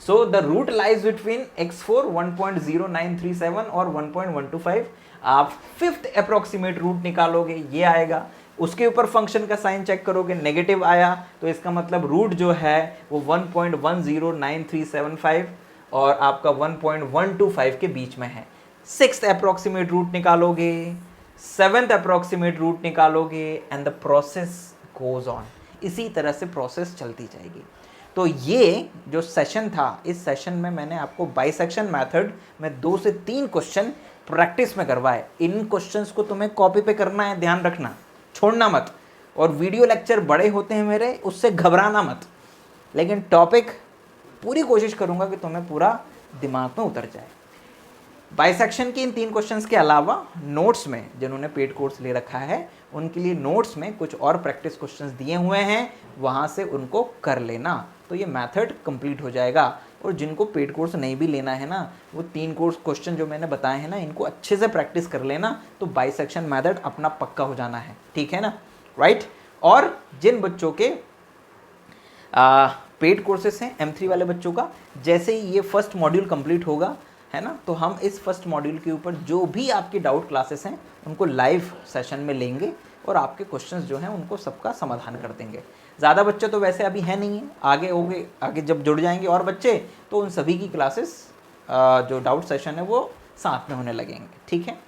So the root lies between x4 1.0937 और 1.125। आप फिफ्थ अप्रोक्सीमेट रूट निकालोगे, ये आएगा। उसके ऊपर फंक्शन का साइन चेक करोगे, नेगेटिव आया तो इसका मतलब रूट जो है वो 1.109375 और आपका 1.125 के बीच में है। 6th अप्रोक्सीमेट रूट निकालोगे, 7th अप्रोक्सीमेट रूट निकालोगे and the process goes on. इसी तरह से प्रोसेस चलती जाएगी। तो ये जो सेशन था, इस सेशन में मैंने आपको बाइसेक्शन मेथड में 2 से 3 क्वेश्चन प्रैक्टिस में करवाए। इन क्वेश्चंस को तुम्हें कॉपी पे करना है, ध्यान रखना, छोड़ना मत। और वीडियो लेक्चर बड़े होते हैं मेरे, उससे घबराना मत, लेकिन टॉपिक पूरी कोशिश करूंगा कि तुम्हें पूरा दिमाग में उतर जाए। बाइसेक्शन की इन 3 क्वेश्चंस के अलावा नोट्स में, जिन्होंने पेड कोर्स ले रखा है उनके लिए नोट्स में कुछ और प्रैक्टिस क्वेश्चंस दिए हुए हैं, वहाँ से उनको कर लेना, तो ये मेथड कंप्लीट हो जाएगा। और जिनको पेड कोर्स नहीं भी लेना है ना, वो 3 कोर्स क्वेश्चन जो मैंने बताए हैं ना, इनको अच्छे से प्रैक्टिस कर लेना, तो बाइसेक्शन मेथड अपना पक्का हो जाना है, ठीक है ना, राइट। और जिन बच्चों के पेड कोर्सेस हैं M3 वाले बच्चों का, जैसे ही ये फर्स्ट मॉड्यूल कंप्लीट होगा, है ना, तो हम इस फर्स्ट मॉड्यूल के ऊपर जो भी आपकी डाउट क्लासेस हैं उनको लाइव सेशन में लेंगे और आपके क्वेश्चंस जो हैं उनको सबका समाधान कर देंगे। ज़्यादा बच्चे तो वैसे अभी हैं नहीं है, आगे होंगे, आगे जब जुड़ जाएंगे और बच्चे, तो उन सभी की क्लासेस जो डाउट सेशन है वो साथ में होने लगेंगे, ठीक है।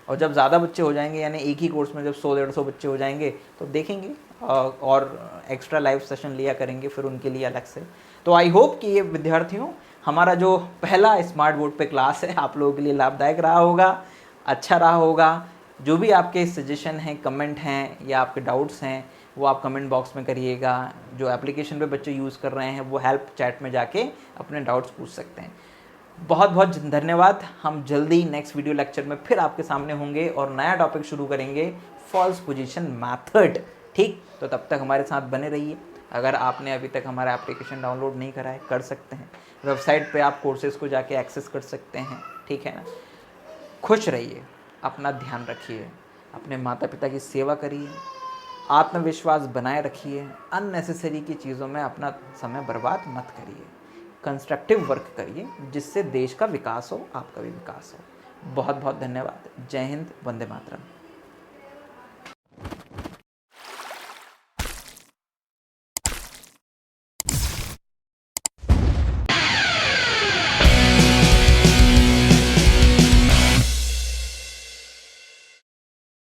और जब ज़्यादा बच्चे हो जाएंगे, यानी एक ही कोर्स में जब 100-150 बच्चे हो जाएंगे, तो देखेंगे और एक्स्ट्रा लाइव सेशन लिया करेंगे फिर उनके लिए अलग से। तो आई होप कि ये विद्यार्थियों, हमारा जो पहला स्मार्ट बोर्ड पे क्लास है आप लोगों के लिए लाभदायक रहा होगा, अच्छा रहा होगा। जो भी आपके सजेशन हैं, कमेंट हैं या आपके डाउट्स हैं, वो आप कमेंट बॉक्स में करिएगा। जो एप्लीकेशन पे बच्चे यूज़ कर रहे हैं वो हेल्प चैट में जाके अपने डाउट्स पूछ सकते हैं। बहुत बहुत धन्यवाद। हम जल्दी नेक्स्ट वीडियो लेक्चर में फिर आपके सामने होंगे और नया टॉपिक शुरू करेंगे, फॉल्स पोजीशन मेथड, ठीक। तो तब तक हमारे साथ बने रहिए। अगर आपने अभी तक हमारा एप्लीकेशन डाउनलोड नहीं करा है, कर सकते हैं, वेबसाइट पे आप कोर्सेज़ को जाके एक्सेस कर सकते हैं, ठीक है ना। खुश रहिए, अपना ध्यान रखिए, अपने माता पिता की सेवा करिए, आत्मविश्वास बनाए रखिए, अननेसेसरी की चीज़ों में अपना समय बर्बाद मत करिए, कंस्ट्रक्टिव वर्क करिए जिससे देश का विकास हो, आपका भी विकास हो। बहुत बहुत धन्यवाद। जय हिंद, वंदे मातरम।